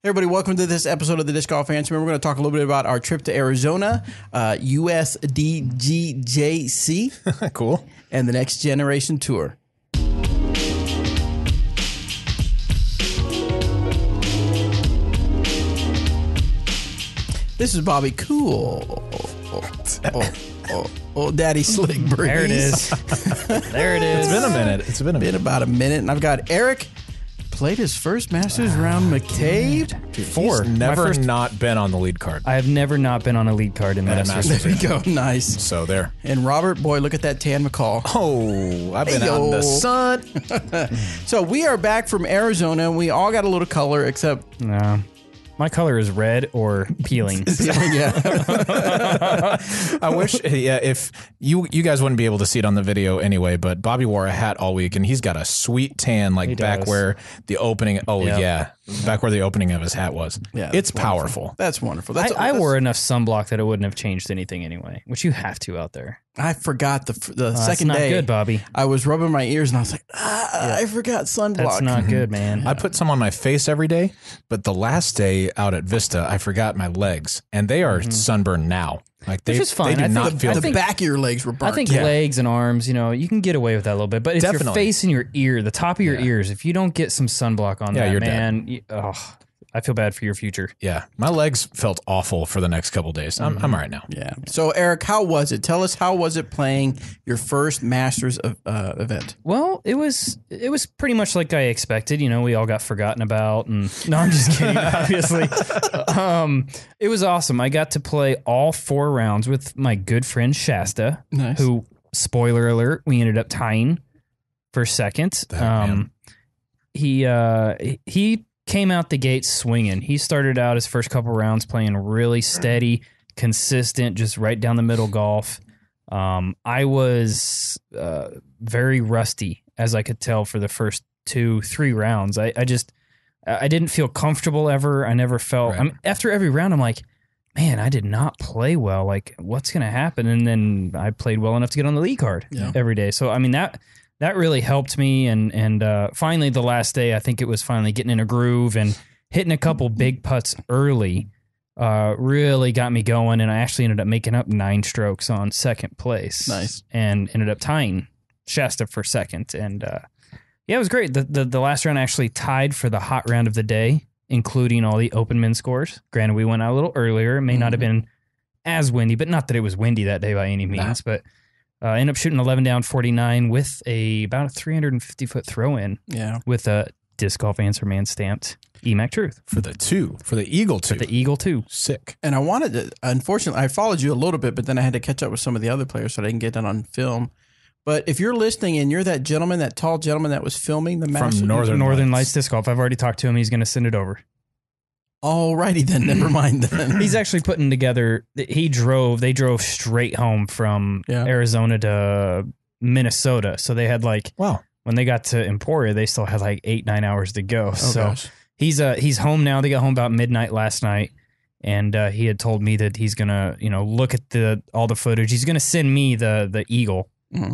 Hey everybody, welcome to this episode of the Disc Golf Answer. We're going to talk a little bit about our trip to Arizona, USDGJC. Cool. And the Next Generation Tour. This is Bobby Cool. Oh, Daddy Slick Breeze. There it is. There it is. It's been a minute. It's been about a minute. And I've got Eric. Played his first Masters round McCabe. He's never not been on the lead card. I have never not been on a lead card in the Masters. There we go. Nice. So there. And Robert, boy, look at that tan McCall. Oh, I've been out in the sun. So we are back from Arizona. We all got a little color except... No. My color is red or peeling. Yeah. I wish, if you guys wouldn't be able to see it on the video anyway, but Bobby wore a hat all week and he's got a sweet tan, like back where the opening, back where the opening of his hat was. Yeah, it's powerful. That's wonderful. I wore enough sunblock that it wouldn't have changed anything anyway, which you have to out there. I forgot the second day. That's not good, Bobby. I was rubbing my ears and I was like, I forgot sunblock. That's not good, man. I put some on my face every day, but the last day out at Vista, I forgot my legs, and they are sunburned now. Like Which is fine. They do not feel the back of your legs were burnt. I think legs and arms, you can get away with that a little bit. But if your face and your ear, the top of your ears, if you don't get some sunblock on that, you're man, I feel bad for your future. Yeah. My legs felt awful for the next couple of days. I'm all right now. Yeah. So, Eric, how was it? Tell us, how was it playing your first Masters event? Well, it was pretty much like I expected. We all got forgotten about. And no, I'm just kidding, obviously. It was awesome. I got to play all 4 rounds with my good friend Shasta, who, spoiler alert, we ended up tying for second. He came out the gate swinging. He started out his first couple rounds playing really steady, consistent, just right down the middle golf. I was very rusty, as I could tell, for the first 2-3 rounds. I didn't feel comfortable ever. I never felt... after every round, I'm like, man, I did not play well. Like, what's going to happen? And then I played well enough to get on the lead card every day. So, I mean, that really helped me, and finally the last day, I think it was finally getting in a groove and hitting a couple big putts early really got me going, and I actually ended up making up 9 strokes on second place. Nice. And ended up tying Shasta for second, and it was great. The last round actually tied for the hot round of the day, including all the open men scores. Granted, we went out a little earlier. It may not have been as windy, but not that it was windy that day by any means, but... ended up shooting 11 down 49 with about a 350-foot throw-in with a Disc Golf Answer Man stamped EMAC Truth. For the Eagle 2. For the Eagle 2. Sick. And I wanted to, unfortunately, I followed you a little bit, but then I had to catch up with some of the other players so I didn't get that on film. But if you're listening and you're that gentleman, that tall gentleman that was filming the Masters. From Northern Lights Disc Golf, I've already talked to him. He's going to send it over. Alrighty then, never mind then. He's actually putting together, they drove straight home from Arizona to Minnesota. So they had when they got to Emporia, they still had 8-9 hours to go. Gosh. He's home now. They got home about midnight last night. And he had told me that he's going to, look at all the footage. He's going to send me the Eagle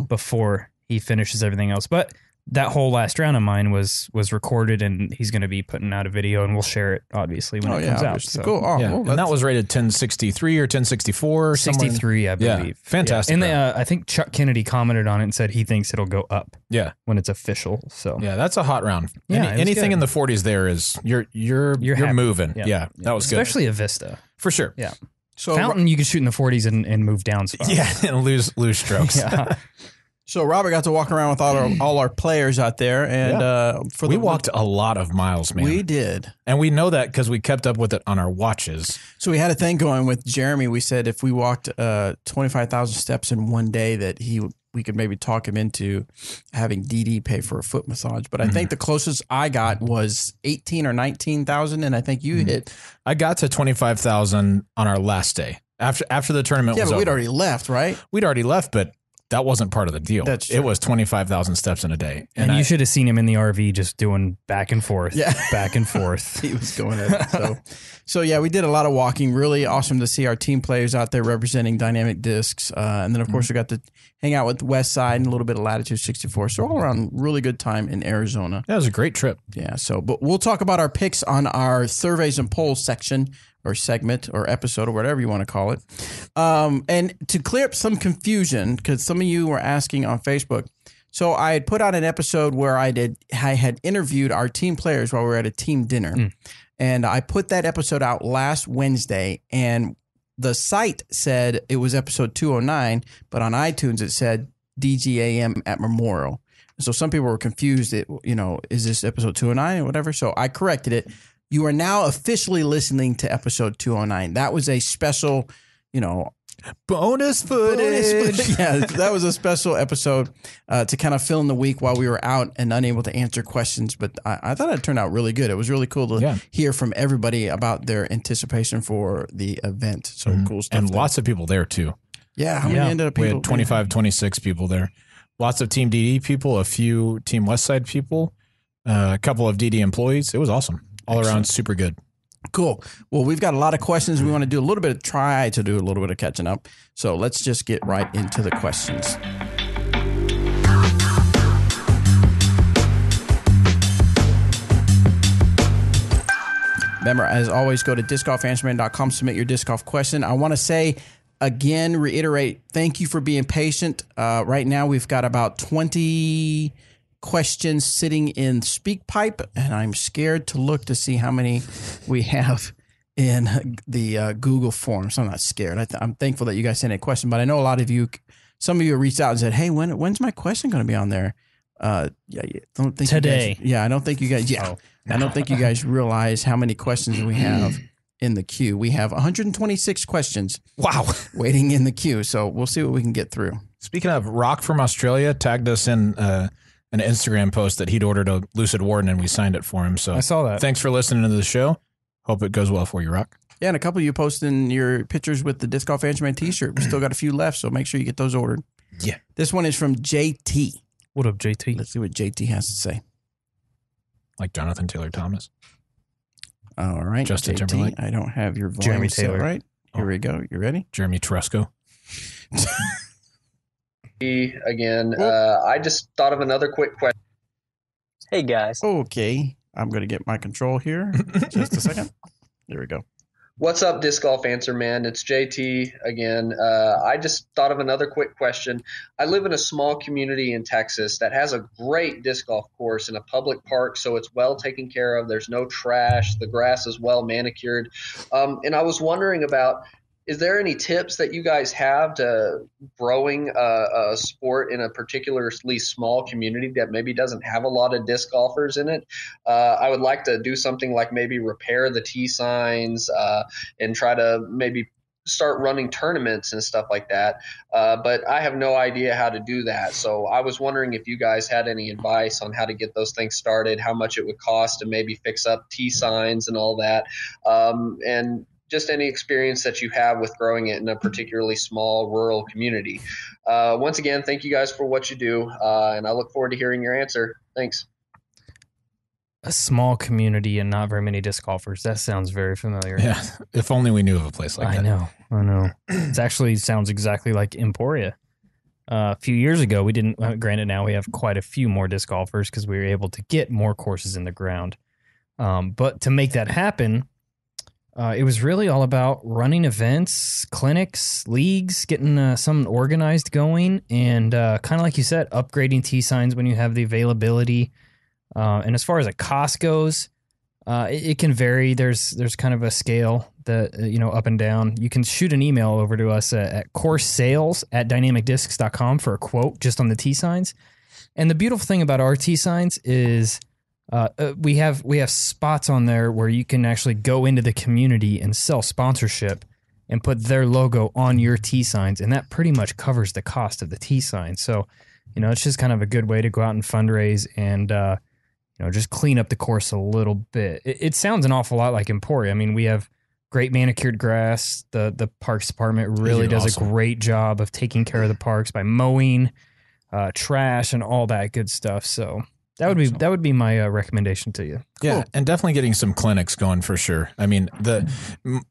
before he finishes everything else. But that whole last round of mine was recorded, and he's going to be putting out a video, and we'll share it, obviously, when it comes out. So. Cool. Oh, well, and that was rated 1063 or 1064? 63, I believe. Yeah. Fantastic. And I think Chuck Kennedy commented on it and said he thinks it'll go up when it's official. So yeah, that's a hot round. Yeah, anything in the 40s there is, you're moving. Yeah, that was good. Especially a Vista. For sure. Yeah. So Fountain, you can shoot in the 40s and move down spots. Yeah, and lose strokes. Yeah. So Robert got to walk around with all our players out there, and we walked a lot of miles, man. We did, and we know that because we kept up with it on our watches. So we had a thing going with Jeremy. We said if we walked 25,000 steps in one day, that we could maybe talk him into having DD pay for a foot massage. But I think the closest I got was 18 or 19,000, and I think you hit. I got to 25,000 on our last day after the tournament was over. Yeah, but we'd already left, right? We'd already left, but that wasn't part of the deal. It was 25,000 steps in a day. And you should have seen him in the RV just doing back and forth, back and forth. He was going at it. So yeah, we did a lot of walking. Really awesome to see our team players out there representing Dynamic Discs. And then, of course, we got to hang out with West Side and a little bit of Latitude 64. So all around, really good time in Arizona. That was a great trip. Yeah. So, but we'll talk about our picks on our surveys and polls section or segment or episode or whatever you want to call it. And to clear up some confusion, because some of you were asking on Facebook. So I had put out an episode where I had interviewed our team players while we were at a team dinner. And I put that episode out last Wednesday, and the site said it was episode 209, but on iTunes it said DGAM at Memorial. So some people were confused. Is this episode 209 or whatever? So I corrected it. You are now officially listening to episode 209. That was a special, bonus footage. Yeah, that was a special episode to kind of fill in the week while we were out and unable to answer questions. But I thought it turned out really good. It was really cool to hear from everybody about their anticipation for the event. So cool stuff. And lots of people there too. Yeah, how many ended up? We had 25, 26 people there. Lots of Team DD people, a few Team Westside people, a couple of DD employees. It was awesome. All around, super good. Cool. Well, we've got a lot of questions. We want to do a little bit of catching up. So let's just get right into the questions. Remember, as always, go to discgolfanswerman.com, submit your disc golf question. I want to say, again, reiterate, thank you for being patient. Right now, we've got about 20 questions sitting in SpeakPipe, and I'm scared to look to see how many we have in the Google form. So I'm not scared. I'm thankful that you guys sent a question, but I know a lot of you, some of you reached out and said, hey, when's my question going to be on there? Don't think today. I don't think you guys, I don't think you guys realize how many questions we have in the queue. We have 126 questions. Wow. Waiting in the queue. So we'll see what we can get through. Speaking of, Rock from Australia tagged us in an Instagram post that he'd ordered a Lucid Warden and we signed it for him. So I saw that. Thanks for listening to the show. Hope it goes well for you, Rock. Yeah, and a couple of you posting your pictures with the Disc Golf Answer Man t-shirt. We still got a few left, so make sure you get those ordered. Yeah. This one is from JT. What up, JT? Let's see what JT has to say. Like Jonathan Taylor Thomas. All right, Justin JT, Timberlake. I don't have your volume Jeremy set Taylor. right. Here we go. You ready? Jeremy Teresco. Again, I just thought of another quick question. Hey guys. Okay, I'm going to get my control here. Just a second. There we go. What's up, Disc Golf Answer Man? It's JT again. I just thought of another quick question. I live in a small community in Texas that has a great disc golf course in a public park, so it's well taken care of. There's no trash. The grass is well manicured. And I was wondering about, is there any tips that you guys have to growing a sport in a particularly small community that maybe doesn't have a lot of disc golfers in it? I would like to do something like maybe repair the tee signs and try to maybe start running tournaments and stuff like that. But I have no idea how to do that. So I was wondering if you guys had any advice on how to get those things started, how much it would cost to maybe fix up tee signs and all that. And just any experience that you have with growing it in a particularly small rural community. Once again, thank you guys for what you do, and I look forward to hearing your answer. Thanks. A small community and not very many disc golfers. That sounds very familiar. Yeah, if only we knew of a place like that. I know. It actually sounds exactly like Emporia. A few years ago, we didn't, granted now we have quite a few more disc golfers because we were able to get more courses in the ground. But to make that happen, it was really all about running events, clinics, leagues, getting something organized going, and kind of like you said, upgrading tee signs when you have the availability. And as far as a cost goes, it can vary. There's kind of a scale that, up and down. You can shoot an email over to us at coursesales@dynamicdiscs.com for a quote just on the tee signs. And the beautiful thing about our tee signs is we have spots on there where you can actually go into the community and sell sponsorship and put their logo on your tee signs, and that pretty much covers the cost of the tee signs. So, it's just kind of a good way to go out and fundraise and just clean up the course a little bit. It sounds an awful lot like Emporia. I mean, we have great manicured grass. The Parks Department really does a great job of taking care of the parks by mowing, trash, and all that good stuff. So that would be my recommendation to you. Yeah, Cool. and definitely getting some clinics going for sure. I mean,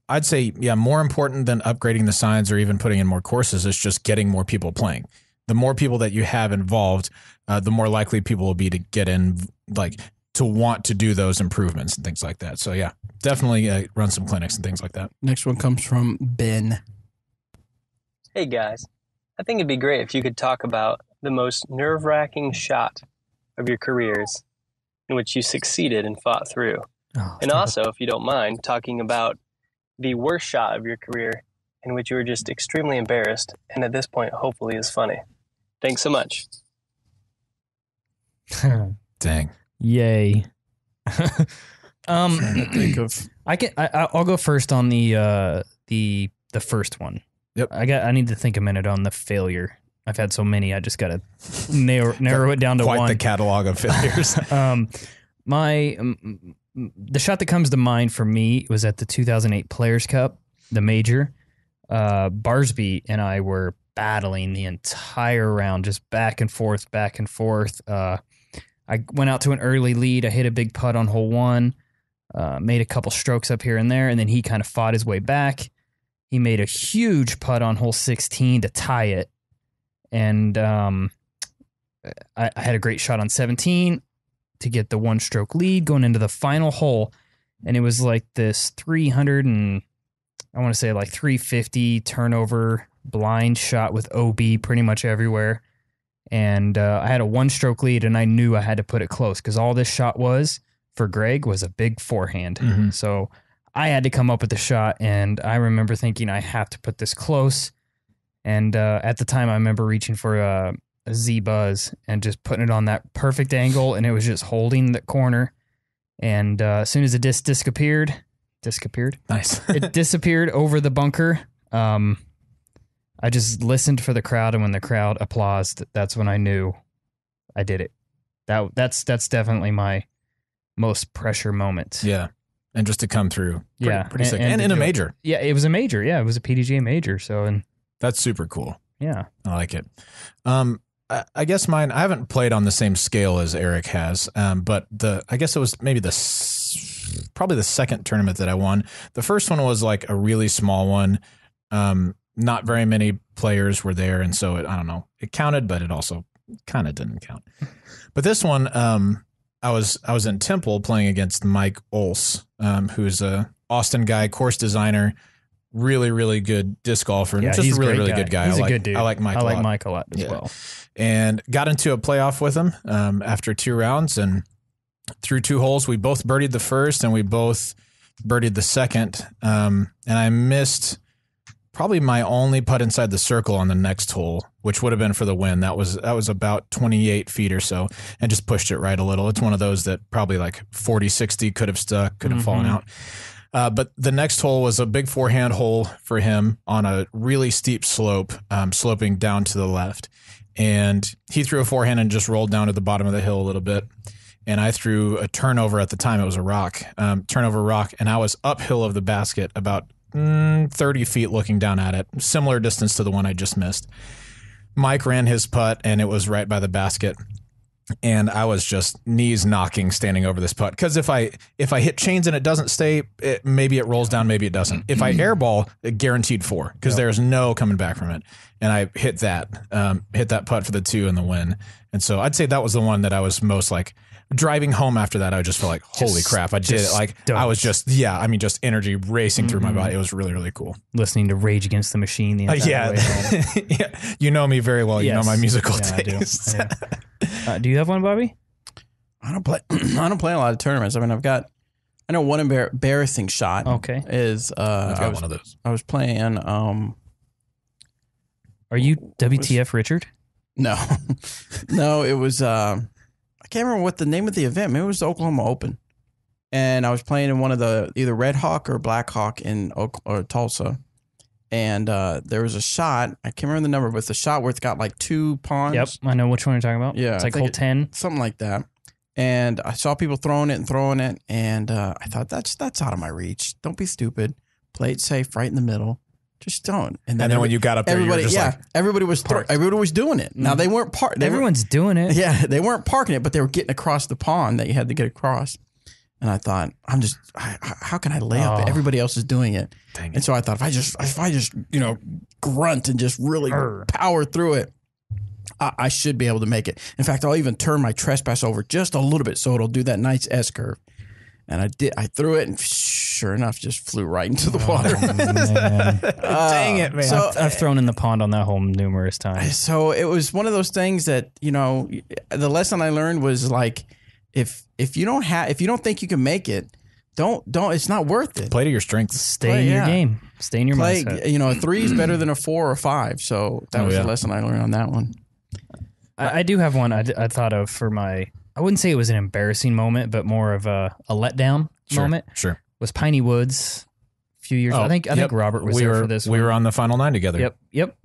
I'd say more important than upgrading the signs or even putting in more courses is just getting more people playing. the more people that you have involved, the more likely people will be to get in, like to want to do those improvements and things like that. So yeah, definitely run some clinics and things like that. Next one comes from Ben. Hey guys, I think it'd be great if you could talk about the most nerve-wracking shot of your careers in which you succeeded and fought through. And also, if you don't mind, talking about the worst shot of your career in which you were just extremely embarrassed and at this point hopefully is funny. Thanks so much. Dang. Yay. Trying to think of I'll go first on the first one. Yep. I need to think a minute on the failure. I've had so many. I just got to narrow it down to Quite one. the catalog of failures. The shot that comes to mind for me was at the 2008 Players Cup, the major. Barsby and I were battling the entire round, just back and forth. I went out to an early lead. I hit a big putt on hole 1, made a couple strokes up here and there, and then he kind of fought his way back. He made a huge putt on hole 16 to tie it. And I had a great shot on 17 to get the 1-stroke lead going into the final hole. And it was like this 350 turnover blind shot with OB pretty much everywhere. And I had a 1-stroke lead, and I knew I had to put it close because all this shot was for Greg was a big forehand. Mm-hmm. So I had to come up with the shot, and I remember thinking I have to put this close. And at the time, I remember reaching for a Z-Buzz and just putting it on that perfect angle, and it was just holding the corner. And as soon as the disc disappeared, Nice. it disappeared over the bunker. I just listened for the crowd, and when the crowd applauded, that's when I knew I did it. That's definitely my most pressure moment. Yeah. And just to come through. Pretty sick. And to in a do it. major. Yeah, it was a major. Yeah, it was a PDGA major. So, and That's super cool. yeah. I like it. I guess mine, I haven't played on the same scale as Eric has, but I guess it was maybe probably the second tournament that I won. The first one was like a really small one. Not very many players were there, and so I don't know. It counted, but it also kind of didn't count. But this one, I was in Temple playing against Mike Olse, who's a Austin guy, course designer, really, really good disc golfer. Yeah, just he's a really, a great really guy. good guy. He's I a like, good dude. I like Mike. I like a lot. Mike a lot as well. And got into a playoff with him after 2 rounds, and through 2 holes, we both birdied the first and we both birdied the second. And I missed probably my only putt inside the circle on the next hole, which would have been for the win. That was about 28 feet or so, and just pushed it right a little. It's one of those that probably like 40, 60 could have stuck, could have fallen out. But the next hole was a big forehand hole for him on a really steep slope, sloping down to the left. And he threw a forehand and just rolled down to the bottom of the hill a little bit. And I threw a turnover at the time. It was a rock, turnover rock. And I was uphill of the basket about 30 feet looking down at it, similar distance to the one I just missed. Mike ran his putt, and it was right by the basket. And I was just knees knocking standing over this putt. Because if I hit chains and it doesn't stay, maybe it rolls down, maybe it doesn't. If I airball, it guaranteed 4 because there's no coming back from it. And I hit that putt for the 2 and the win. And so I'd say that was the one that I was most like driving home after that. I just felt like, holy crap, I did it. Like I was just energy racing through my body. It was really, really cool. Listening to Rage Against the Machine the entire way home. Yeah. You know me very well. Yes. You know my musical Yeah, taste. I do. Do you have one, Bobby? I don't play. I don't play a lot of tournaments. I mean, I know one embarrassing shot. Okay. Is I've got one of those. I was playing. Are you WTF Richard? No, no. It was. I can't remember what the name of the event. Maybe it was the Oklahoma Open, and I was playing in one of the either Red Hawk or Black Hawk in Tulsa. And there was a shot. I can't remember the number, but it's a shot where it's got like 2 ponds. Yep, I know which one you're talking about. Yeah, it's like hole 10, something like that. And I saw people throwing it, and I thought that's out of my reach. Don't be stupid. Play it safe, right in the middle. Just don't. And then when you got up there, everybody, you were just everybody was doing it. Now they weren't Everyone's doing it. Yeah, they weren't parking it, but they were getting across the pond that you had to get across. And I thought, how can I lay up? Everybody else is doing it. Dang it. And so I thought, if I just grunt and just really power through it, I should be able to make it. In fact, I'll even turn my trespass over just a little bit so it'll do that nice S curve. And I did. I threw it, and sure enough, just flew right into the water. Dang it, man! So I've thrown in the pond on that hole numerous times. So it was one of those things that, you know, the lesson I learned was like, if you don't think you can make it, don't. It's not worth it. Play to your strengths. Stay in your game. Stay in your mindset. You know, a 3 is better than a 4 or 5. So that was the lesson I learned on that one. I do have one I thought of for my. I wouldn't say it was an embarrassing moment, but more of a letdown moment. Sure. Was Piney Woods a few years. I think Robert was there for this. We were on the final 9 together. Yep.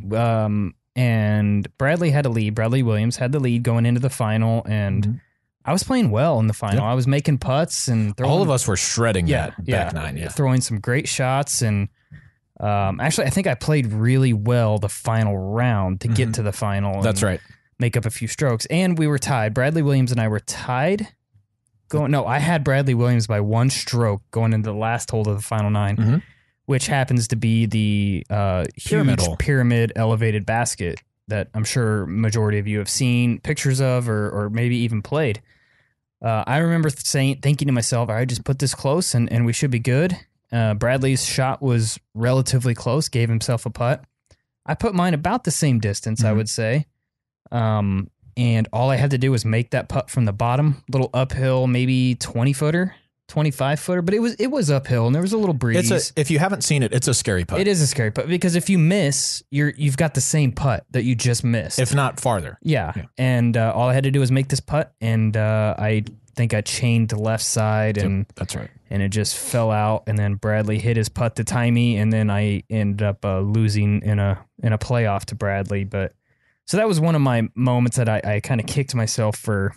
And Bradley had a lead. Bradley Williams had the lead going into the final, and I was playing well in the final. I was making putts and all of us were shredding that back 9. Yeah, throwing some great shots, and actually, I think I played really well the final round to get to the final. That's right. Make up a few strokes, and we were tied. Bradley Williams and I were tied. I had Bradley Williams by 1 stroke going into the last hole of the final 9, which happens to be the huge pyramid elevated basket that I'm sure majority of you have seen pictures of or maybe even played. I remember thinking to myself, I just put this close and we should be good. Bradley's shot was relatively close, gave himself a putt. I put mine about the same distance, I would say. And all I had to do was make that putt from the bottom, little uphill, maybe 20-footer, 25-footer, but it was uphill and there was a little breeze. If you haven't seen it, it's a scary putt. It is a scary putt because if you miss, you've got the same putt that you just missed, if not farther. Yeah. And all I had to do was make this putt, and I think I chained to left side, and that's right. And it just fell out, and then Bradley hit his putt to tie me, and then I ended up losing in a playoff to Bradley, but. So that was one of my moments that I kind of kicked myself for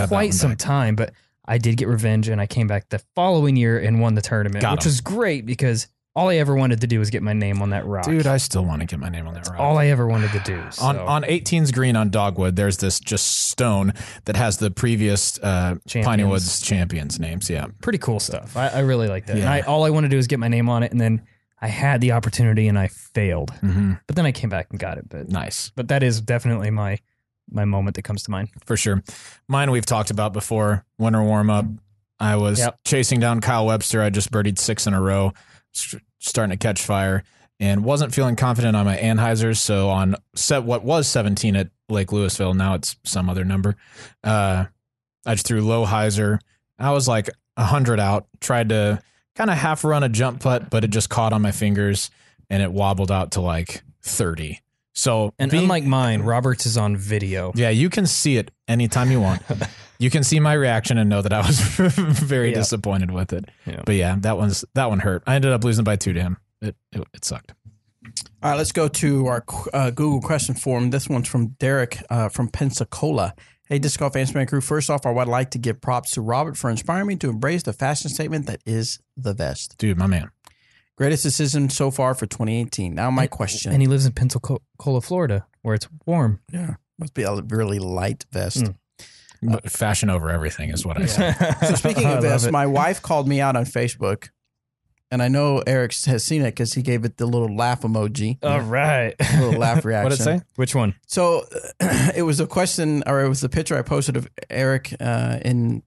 quite some time, but I did get revenge, and I came back the following year and won the tournament, which was great because all I ever wanted to do was get my name on that rock. Dude, I still want to get my name on that rock. All I ever wanted to do. So. On 18's green on Dogwood, there's this just stone that has the previous Piney Woods champions names. Yeah. Pretty cool stuff. I really like that. Yeah. And all I wanted to do was get my name on it, and then I had the opportunity and I failed, but then I came back and got it. But nice. But that is definitely my moment that comes to mind. For sure. Mine we've talked about before. Winter warm up. I was chasing down Kyle Webster. I just birdied 6 in a row, starting to catch fire, and wasn't feeling confident on my Anheuser's. So on what was 17 at Lake Louisville, now it's some other number. I just threw low hyzer. I was like 100 out. Tried to kind of half run a jump putt, but it just caught on my fingers and it wobbled out to like 30. So, unlike mine, Roberts is on video. Yeah, you can see it anytime you want. You can see my reaction and know that I was very disappointed with it. Yeah. But yeah, that one hurt. I ended up losing by 2 to him. It sucked. All right, let's go to our Google question form. This one's from Derek from Pensacola. Hey, Disc Golf Answer Crew. First off, I would like to give props to Robert for inspiring me to embrace the fashion statement that is the vest. Dude, my man. Greatest decision so far for 2018. Now my question. And he lives in Pensacola, Florida, where it's warm. Yeah. Must be a really light vest. Fashion over everything is what I say. So speaking of vests, my wife called me out on Facebook. And I know Eric has seen it because he gave it the little laugh emoji. All right. Little laugh reaction. What did it say? Which one? So it was a question, or it was the picture I posted of Eric on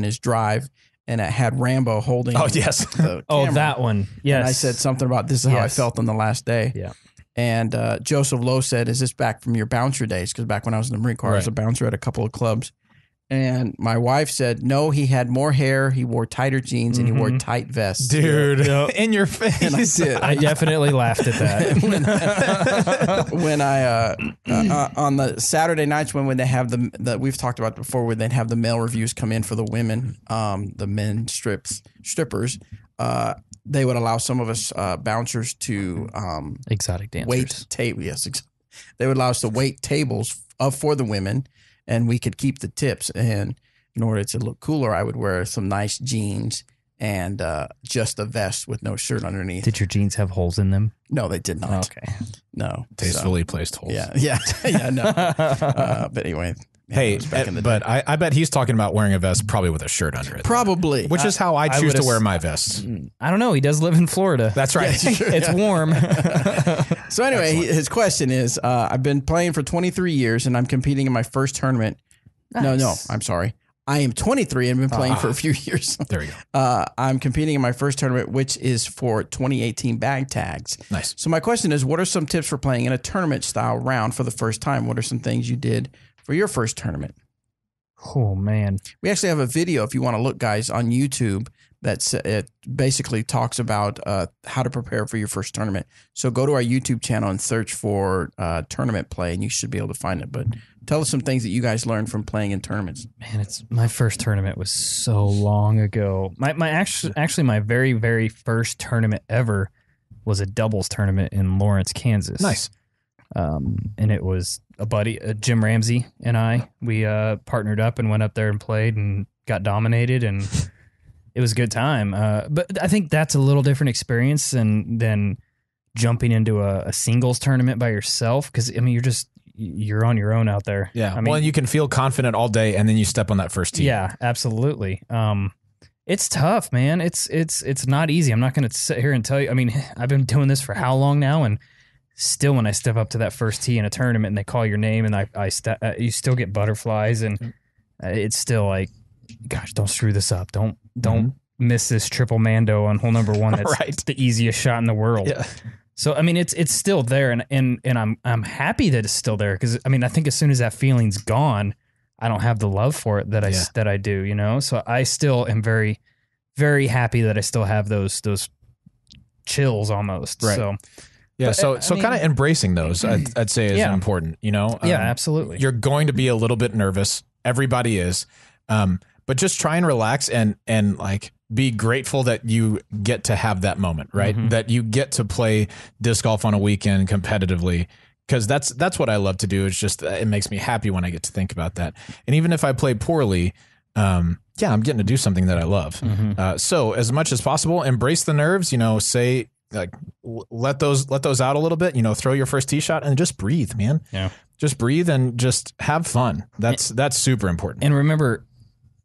his drive, and it had Rambo holding. Oh, yes. That one. Yes. And I said something about this is how I felt on the last day. Yeah. And Joseph Lowe said, is this back from your bouncer days? Because back when I was in the Marine Corps, I was a bouncer at a couple of clubs. And my wife said, no, he had more hair, he wore tighter jeans, and he wore tight vests. Dude, in your face. And I did. I definitely laughed at that. when I on the Saturday nights when they have the we've talked about before, when they'd have the male reviews come in for the women, the men strippers, they would allow some of us bouncers to exotic dancers wait table. Yes, they would allow us to wait tables for the women. And we could keep the tips. And in order to look cooler, I would wear some nice jeans and just a vest with no shirt underneath. Did your jeans have holes in them? No, they did not. Okay. No. Tastefully placed holes. Yeah, no. But anyway. Hey, but I bet he's talking about wearing a vest probably with a shirt under it. Probably. Which is how I choose to wear my vest. I don't know. He does live in Florida. That's right. It's warm. So anyway, his question is, I've been playing for 23 years and I'm competing in my first tournament. Nice. No, I'm sorry. I am 23 and been playing for a few years. There you go. I'm competing in my first tournament, which is for 2018 bag tags. Nice. So my question is, what are some tips for playing in a tournament style round for the first time? What are some things you did for your first tournament? Oh, man. We actually have a video, if you want to look, guys, on YouTube that's it basically talks about how to prepare for your first tournament. So go to our YouTube channel and search for tournament play, and you should be able to find it. But tell us some things that you guys learned from playing in tournaments. Man, it's my first tournament was so long ago. Actually my very, very first tournament ever was a doubles tournament in Lawrence, Kansas. Nice. And it was a buddy, Jim Ramsey, and we partnered up and went up there and played and got dominated, and it was a good time. But I think that's a little different experience than jumping into a singles tournament by yourself. Because I mean, you're on your own out there. Yeah. I mean, well, and you can feel confident all day, and then you step on that first tee. Yeah, absolutely. It's tough, man. It's not easy. I'm not going to sit here and tell you. I mean, I've been doing this for how long now, and still, when I step up to that first tee in a tournament and they call your name, and you still get butterflies, and it's still like, gosh, don't screw this up. Don't miss this triple Mando on hole number one. That's Right. the easiest shot in the world. Yeah. So I mean, it's still there, and I'm happy that it's still there, because I mean, I think as soon as that feeling's gone, I don't have the love for it that I do, you know. So I still am very, very happy that I still have those chills almost. Right. So Yeah, but, so I mean, kind of embracing those, I'd say, is important. You know, yeah, absolutely. You're going to be a little bit nervous. Everybody is, but just try and relax and like be grateful that you get to have that moment, right? Mm-hmm. That you get to play disc golf on a weekend competitively, because that's what I love to do. It's just it makes me happy when I get to think about that. And even if I play poorly, I'm getting to do something that I love. Mm-hmm. So as much as possible, embrace the nerves. You know, say. Like let those out a little bit, you know, throw your first tee shot and just breathe, man. Yeah. Just breathe and just have fun. That's super important. And remember,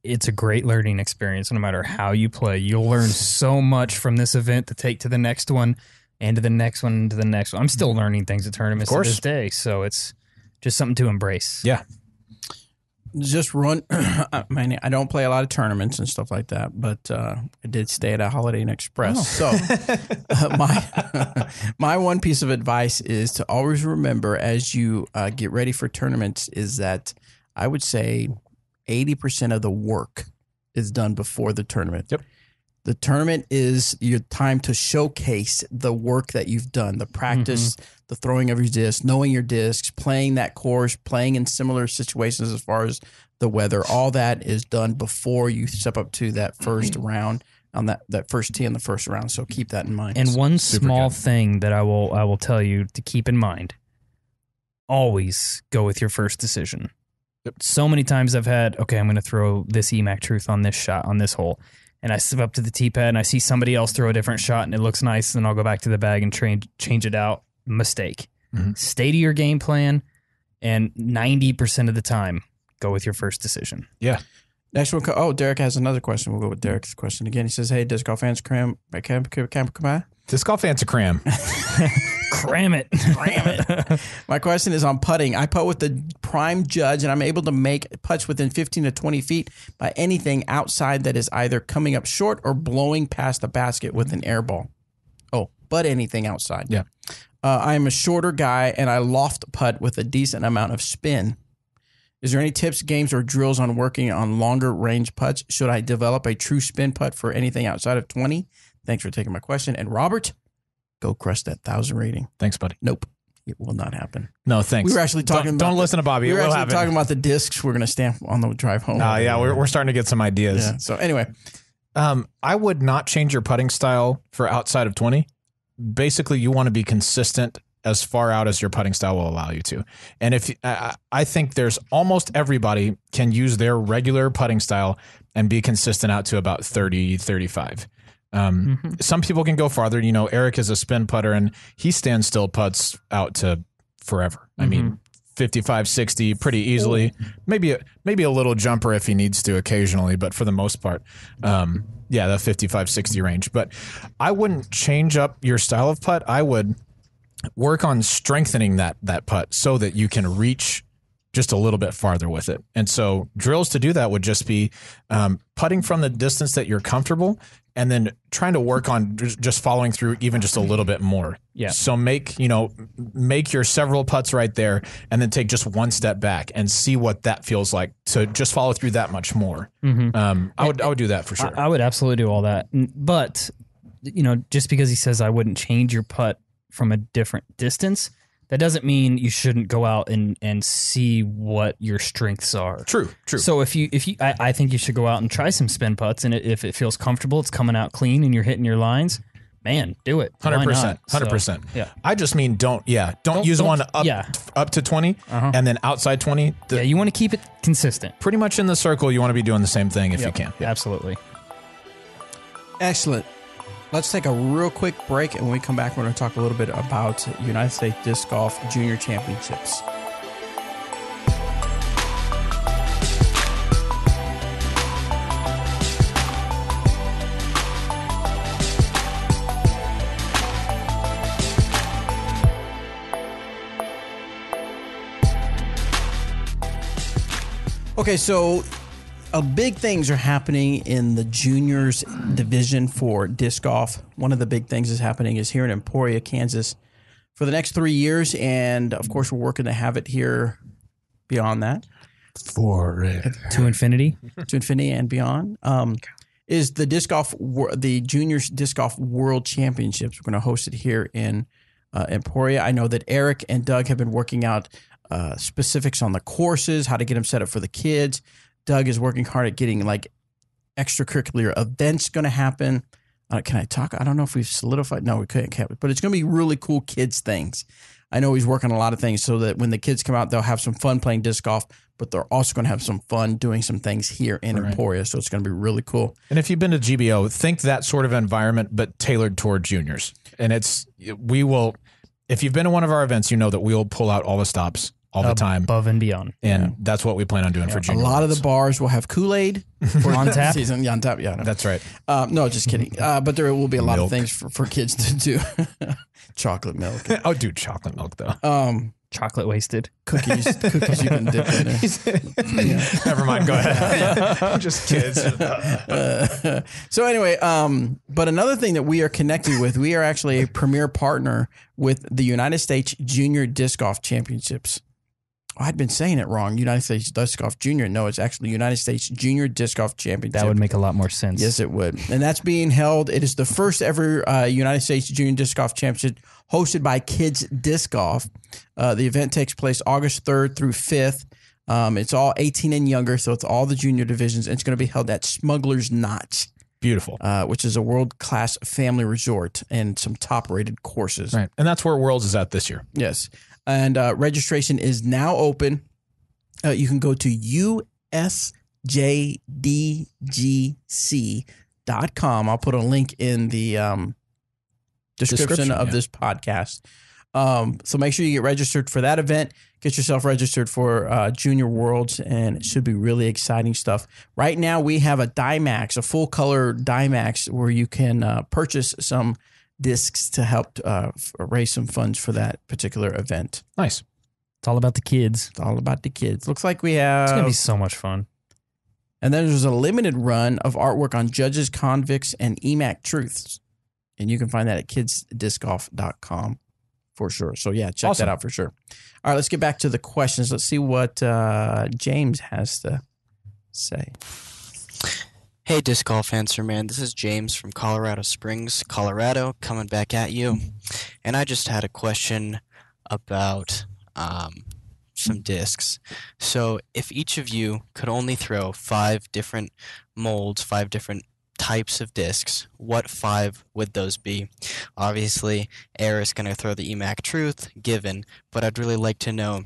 it's a great learning experience. No matter how you play, you'll learn so much from this event to take to the next one and to the next one and to the next one. I'm still learning things at tournaments to this day. So it's just something to embrace. Yeah. Just run. I mean, I don't play a lot of tournaments and stuff like that, but I did stay at a Holiday Inn Express. So my one piece of advice is to always remember as you get ready for tournaments is that I would say 80% of the work is done before the tournament. Yep. The tournament is your time to showcase the work that you've done, the practice, the throwing of your discs, knowing your discs, playing that course, playing in similar situations as far as the weather. All that is done before you step up to that first round on that first tee in the first round. So keep that in mind. And one small thing that I will tell you to keep in mind: always go with your first decision. So many times I've had, okay, I'm going to throw this EMAC Truth on this shot on this hole. And I step up to the tee pad and I see somebody else throw a different shot and it looks nice. And I'll go back to the bag and change it out. Mistake. Mm-hmm. Stay to your game plan. And 90% of the time, go with your first decision. Yeah. Next one. Oh, Derek has another question. We'll go with Derek's question again. He says, hey, disc golf fans, cram. Disc golf fans are cram. Cram it. My question is on putting. I putt with the Prime Judge, and I'm able to make putts within 15 to 20 feet by anything outside that is either coming up short or blowing past the basket with an air ball. Oh, but anything outside. Yeah. I am a shorter guy, and I loft putt with a decent amount of spin. Is there any tips, games, or drills on working on longer range putts? Should I develop a true spin putt for anything outside of 20? Thanks for taking my question. And Robert, go crush that 1,000 rating. Thanks, buddy. Nope. It will not happen. No, thanks. We were actually talking Don't listen to Bobby. We were It will actually happen. talking about the discs we're going to stamp on the drive home. Yeah, we're starting to get some ideas. Yeah. So anyway, I would not change your putting style for outside of 20. Basically, you want to be consistent as far out as your putting style will allow you to. And if I think there's almost everybody can use their regular putting style and be consistent out to about 30, 35. Some people can go farther. You know, Eric is a spin putter and he stands still putts out to forever. I mean, 55, 60 pretty easily. Maybe a little jumper if he needs to occasionally, but for the most part, the 55, 60 range. But I wouldn't change up your style of putt. I would work on strengthening that putt so that you can reach just a little bit farther with it. And so drills to do that would just be putting from the distance that you're comfortable and then trying to work on just following through even just a little bit more. Yeah. So make your several putts right there and then take just one step back and see what that feels like to just follow through that much more. Mm-hmm. I would do that for sure. I would absolutely do all that. But, just because he says I wouldn't change your putt from a different distance, that doesn't mean you shouldn't go out and see what your strengths are. True. So I think you should go out and try some spin putts, and if it feels comfortable, it's coming out clean, and you're hitting your lines. Man, do it. 100%. 100%. Yeah. I just mean don't use one up to 20 and then outside 20. You want to keep it consistent. Pretty much in the circle, you want to be doing the same thing if you can. Yeah. Absolutely. Excellent. Let's take a real quick break, and when we come back, we're going to talk a little bit about United States Disc Golf Junior Championships. Okay, so big things are happening in the juniors division for disc golf. One of the big things that's happening is here in Emporia, Kansas, for the next 3 years, and of course, we're working to have it here beyond that, to infinity and beyond. Is the the juniors disc golf world championships? We're going to host it here in Emporia. I know that Eric and Doug have been working out specifics on the courses, how to get them set up for the kids. Doug is working hard at getting like extracurricular events going to happen. Can I talk? I don't know if we've solidified. No, we can't. But it's going to be really cool kids things. I know he's working on a lot of things so that when the kids come out, they'll have some fun playing disc golf, but they're also going to have some fun doing some things here in Emporia. So it's going to be really cool. And if you've been to GBO, think that sort of environment, but tailored toward juniors. And if you've been to one of our events, you know that we'll pull out all the stops all the time, above and beyond, and that's what we plan on doing for junior. A lot of the bars will have Kool-Aid on tap. Season, on tap, yeah, no. That's right. No, just kidding. But there will be a lot of things for kids to do. Chocolate milk. Oh, dude, chocolate milk though. Chocolate wasted. Cookies you can dip in there. Never mind. Go ahead. I'm just kids. So anyway, but another thing that we are connected with, we are actually a premier partner with the United States Junior Disc Golf Championships. I'd been saying it wrong. United States Disc Golf Junior. No, it's actually United States Junior Disc Golf Championship. That would make a lot more sense. Yes, it would. And that's being held. It is the first ever United States Junior Disc Golf Championship hosted by Kids Disc Golf. The event takes place August 3rd through 5th. It's all 18 and younger, so it's all the junior divisions. And it's going to be held at Smuggler's Notch. Beautiful. Which is a world-class family resort and some top-rated courses. Right. And that's where Worlds is at this year. Yes. And registration is now open. You can go to usjdgc.com. I'll put a link in the description of this podcast. So make sure you get registered for that event. Get yourself registered for Junior Worlds, and it should be really exciting stuff. Right now, we have a Dymax, a full-color Dymax, where you can purchase some discs to help raise some funds for that particular event. Nice. It's all about the kids. It's all about the kids. Looks like we have... It's going to be so much fun. And then there's a limited run of artwork on Judges, Convicts, and EMAC Truths. And you can find that at kidsdiscgolf.com for sure. So, yeah, check that out for sure. All right, let's get back to the questions. Let's see what James has to say. Hey, Disc Golf Answer Man. This is James from Colorado Springs, Colorado, coming back at you. And I just had a question about some discs. So if each of you could only throw 5 different molds, 5 different types of discs, what 5 would those be? Obviously, Air is going to throw the EMAC Truth, given, but I'd really like to know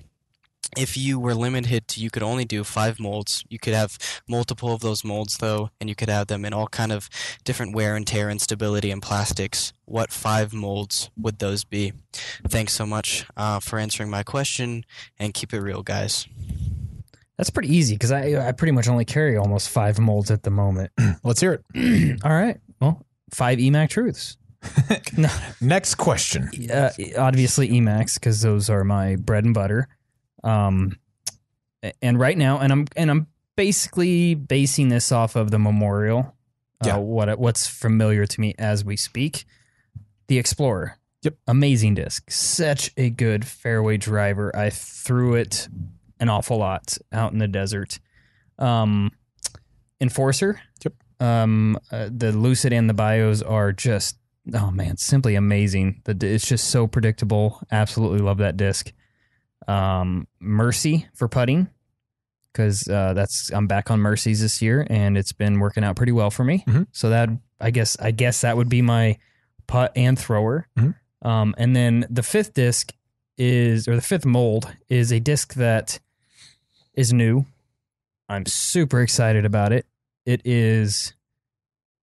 if you were limited to, you could only do 5 molds. You could have multiple of those molds, though, and you could have them in all kind of different wear and tear and stability and plastics. What 5 molds would those be? Thanks so much for answering my question, and keep it real, guys. That's pretty easy, because I pretty much only carry almost 5 molds at the moment. Let's hear it. All right. Well, 5 EMAC Truths. Next question. Obviously Emacs, because those are my bread and butter. And right now, and I'm basically basing this off of the Memorial. Yeah. What's familiar to me as we speak. The Explorer. Yep. Amazing disc. Such a good fairway driver. I threw it an awful lot out in the desert. Enforcer. Yep. The Lucid and the Bios are just, oh man, simply amazing. It's just so predictable. Absolutely love that disc. Mercy for putting, because I'm back on Mercies this year, and it's been working out pretty well for me. Mm-hmm. So that I guess that would be my putt and thrower. Mm-hmm. And then the fifth disc the fifth mold is a disc that is new. I'm super excited about it. It is,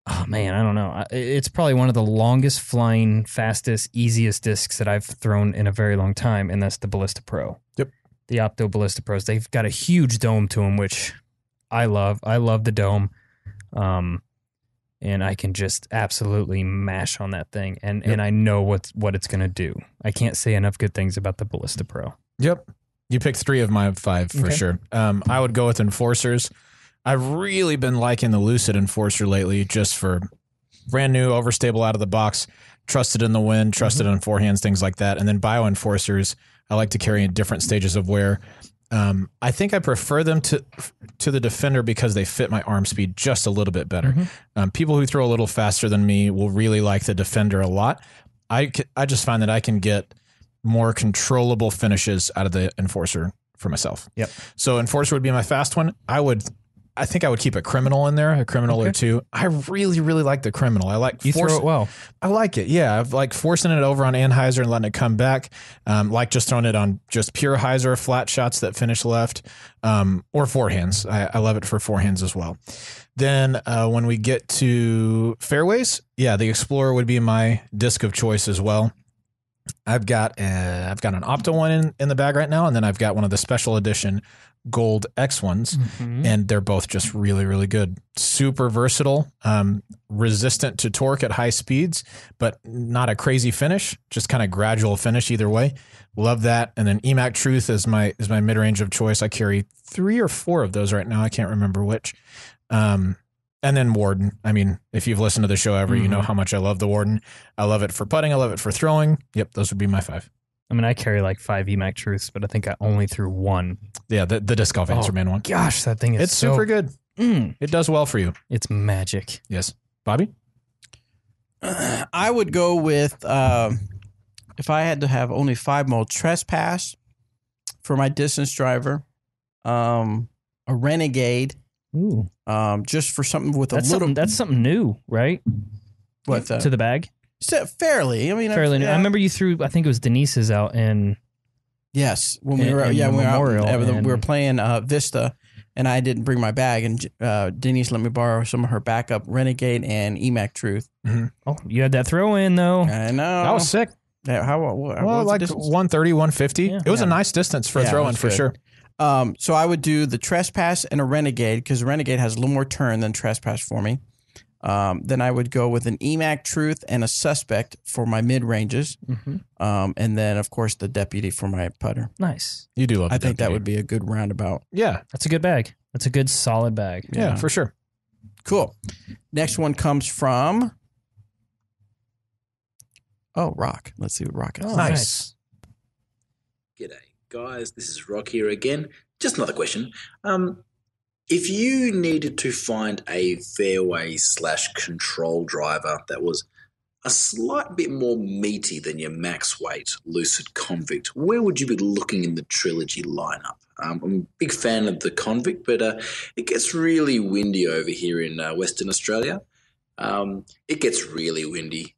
oh man, I don't know. It's probably one of the longest flying, fastest, easiest discs that I've thrown in a very long time, and that's the Ballista Pro. Yep. The Opto Ballista Pros. They've got a huge dome to them, which I love. I love the dome. And I can just absolutely mash on that thing, and I know what it's going to do. I can't say enough good things about the Ballista Pro. Yep. You picked 3 of my 5 for sure. I would go with Enforcers. I've really been liking the Lucid Enforcer lately, just for brand new, overstable out of the box, trusted in the wind, trusted on forehands, things like that. And then Bio Enforcers, I like to carry in different stages of wear. I think I prefer them to the Defender because they fit my arm speed just a little bit better. People who throw a little faster than me will really like the Defender a lot. I just find that I can get more controllable finishes out of the Enforcer for myself. Yep. So Enforcer would be my fast one. I think I would keep a Criminal in there, a Criminal or 2. I really, really like the Criminal. I like you throw it well. I like it. Yeah, I've like forcing it over on Anheuser and letting it come back. Like just throwing it on just pure Heiser flat shots that finish left, or forehands. I love it for forehands as well. Then when we get to fairways, yeah, the Explorer would be my disc of choice as well. I've got an Opto one in the bag right now, and then I've got one of the special edition Gold X ones, and they're both just really, really good. Super versatile, resistant to torque at high speeds, but not a crazy finish, just kind of gradual finish either way. Love that. And then EMAC Truth is my mid-range of choice. I carry 3 or 4 of those right now. I can't remember which. And then Warden. I mean, if you've listened to the show ever, you know how much I love the Warden. I love it for putting. I love it for throwing. Yep, those would be my 5. I mean, I carry like 5 EMAC Truths, but I think I only threw 1. Yeah, the Disc Golf Answer Man one. Gosh, that thing is It's super good. It does well for you. It's magic. Yes. Bobby? I would go with, if I had to have only 5 mold, Trespass for my distance driver, a Renegade, just for something with that's a little. That's something new, right? What to the bag? Fairly. I mean, fairly new. I remember you threw. I think it was Denise's out in. Yes, when we were we were playing Vista, and I didn't bring my bag, and Denise let me borrow some of her backup Renegade and EMAC Truth. Oh, you had that throw in though. I know That was sick. How Well, like 130, 150. Yeah. It was a nice distance for a throw in for sure. So I would do the Trespass and a Renegade because the Renegade has a little more turn than Trespass for me. Then I would go with an EMAC Truth and a Suspect for my mid ranges, and then of course the Deputy for my putter. Nice. You do love. I think that would be a good roundabout. Yeah, that's a good bag. That's a good solid bag. Yeah, for sure. Cool. Next one comes from Rock. Let's see what Rock has. Nice. G'day, guys. This is Rock here again. Just another question. If you needed to find a fairway / control driver that was a slight bit more meaty than your max weight Lucid Convict, where would you be looking in the Trilogy lineup? I'm a big fan of the Convict, but it gets really windy over here in Western Australia. It gets really windy.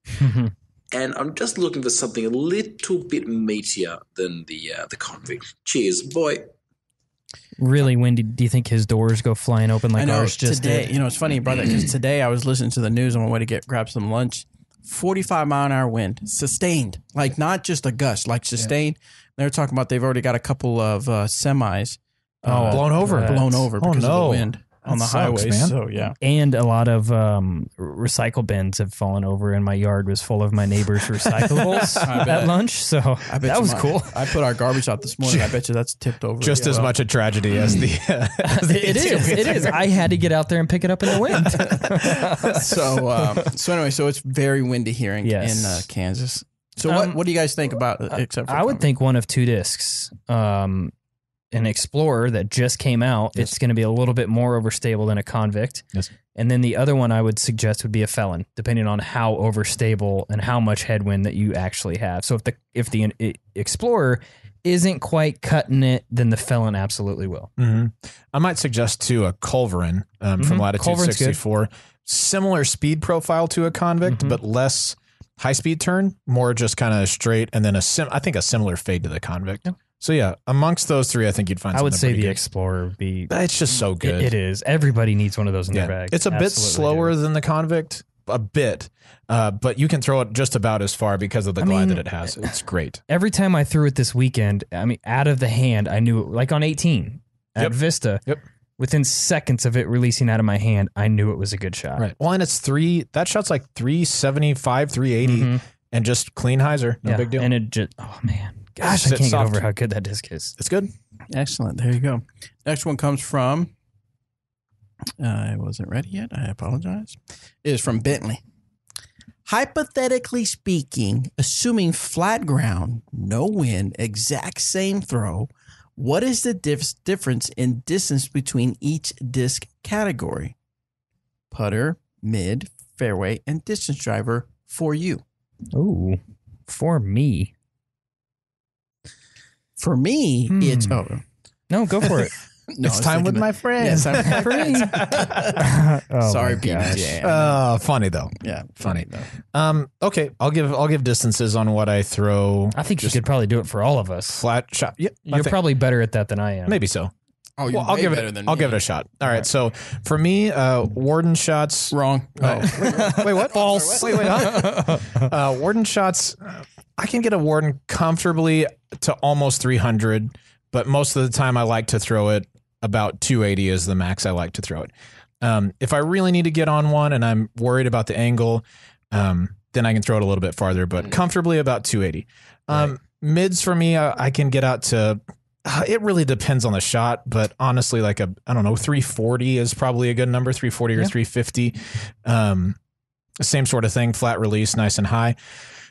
And I'm just looking for something a little bit meatier than the Convict. Cheers, boy. Really windy. Do you think his doors go flying open like ours just today, did? it's funny, brother, because today I was listening to the news on my way to grab some lunch. 45-mile-an-hour wind, sustained, like not just a gust, like sustained. They were talking about they've already got a couple of semis blown over because of the wind. on the sucks, highway. man. So yeah, And a lot of recycle bins have fallen over, and my yard was full of my neighbor's recyclables at lunch. So I bet that you was cool. I put our garbage out this morning. I bet you that's tipped over. Just as much a tragedy as the. It is. It is. I had to get out there and pick it up in the wind. So anyway, so it's very windy here in Kansas. So what do you guys think about it? Except for I would think one of two discs. An Explorer that just came out. Yes. It's going to be a little bit more overstable than a Convict. Yes. And then the other one I would suggest would be a Felon, depending on how overstable and how much headwind that you actually have. So if the Explorer isn't quite cutting it, then the Felon absolutely will. Mm-hmm. I might suggest too a Culverin from Latitude Culverin's 64. Similar speed profile to a Convict, but less high speed turn, more just kind of straight, and then I think a similar fade to the Convict. Yeah. So yeah, amongst those three, I think you'd find. I would say the good. Explorer would be. It's just so good. It is. Everybody needs one of those in their bag. It's a bit Absolutely slower do. than the Convict, a bit, but you can throw it just about as far because of the glide that it has. It's great. Every time I threw it this weekend, I mean, out of the hand, I knew it, like on 18 at Vista. Yep. Within seconds of it releasing out of my hand, I knew it was a good shot. Right. Well, and it's that shot's like 375, 380, and just clean hyzer. No big deal. And it just, oh man. Gosh, I Sit can't soft. get over how good that disc is. It's good. Excellent. There you go. Next one comes from. I wasn't ready yet. I apologize. It is from Bentley. Hypothetically speaking, assuming flat ground, no wind, exact same throw, what is the difference in distance between each disc category? Putter, mid, fairway, and distance driver for you. Ooh, for me. For me, it's No, go for it. No, It's time with my friends. Yes, I'm For me. Sorry, my gosh. PBJ. Funny though. Yeah, Funny. though. Okay, I'll give distances on what I throw. I think you could probably do it for all of us. Flat shot. Yeah, You're probably better at that than I am. maybe so. Oh, you're I'll way give better it. than I'll me. give it a shot. All right. So for me, Warden shots. Wrong. Wait, what? False. Wait. Huh? Warden shots. I can get a Warden comfortably to almost 300, but most of the time I like to throw it about 280 is the max I like to throw it. If I really need to get on one and I'm worried about the angle, then I can throw it a little bit farther, but comfortably about 280. Mids for me, I can get out to. It really depends on the shot, but honestly, like 340 is probably a good number, 340 or 350. Same sort of thing, flat release, nice and high.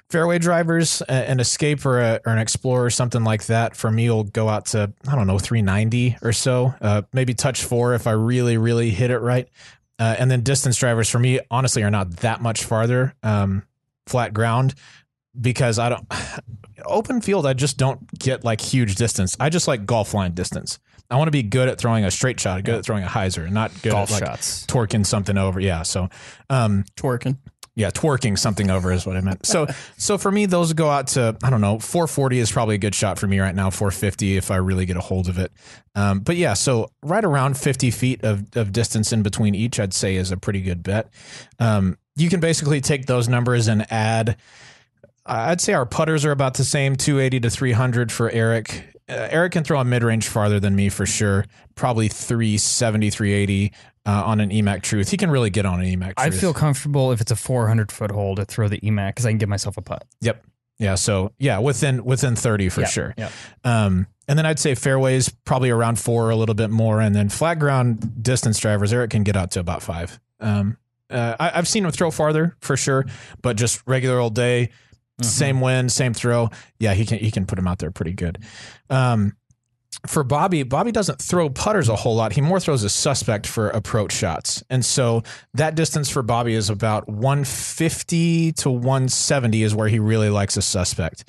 Fairway drivers, an Escape or an Explorer, something like that, for me will go out to, 390 or so, maybe touch 4 if I really, really hit it right. And then distance drivers for me, honestly, are not that much farther, flat ground, because open field, I just don't get like huge distance. I just like golf line distance. I want to be good at throwing a straight shot, good at throwing a hyzer, not good Golf at like shots. torquing something over. Yeah. So, Twerking. yeah, twerking something over is what I meant. So for me, those go out to, 440 is probably a good shot for me right now, 450 if I really get a hold of it. But yeah, so right around 50 feet of distance in between each, I'd say is a pretty good bet. You can basically take those numbers and add, I'd say our putters are about the same, 280 to 300 for Eric. Eric can throw a mid-range farther than me for sure, probably 370, 380. On an EMAC Truth. He can really get on an EMAC Truth. I feel comfortable if it's a 400-foot hole to throw the EMAC because I can give myself a putt. Yep. Yeah. So yeah, within 30 for sure. Yep. And then I'd say fairways probably around 4, a little bit more, and then flat ground distance drivers. Eric can get out to about 5. I've seen him throw farther for sure, but just regular old day, same wind, same throw. Yeah, he can put him out there pretty good. For Bobby doesn't throw putters a whole lot. He more throws a suspect for approach shots. And so that distance for Bobby is about 150 to 170 is where he really likes a suspect.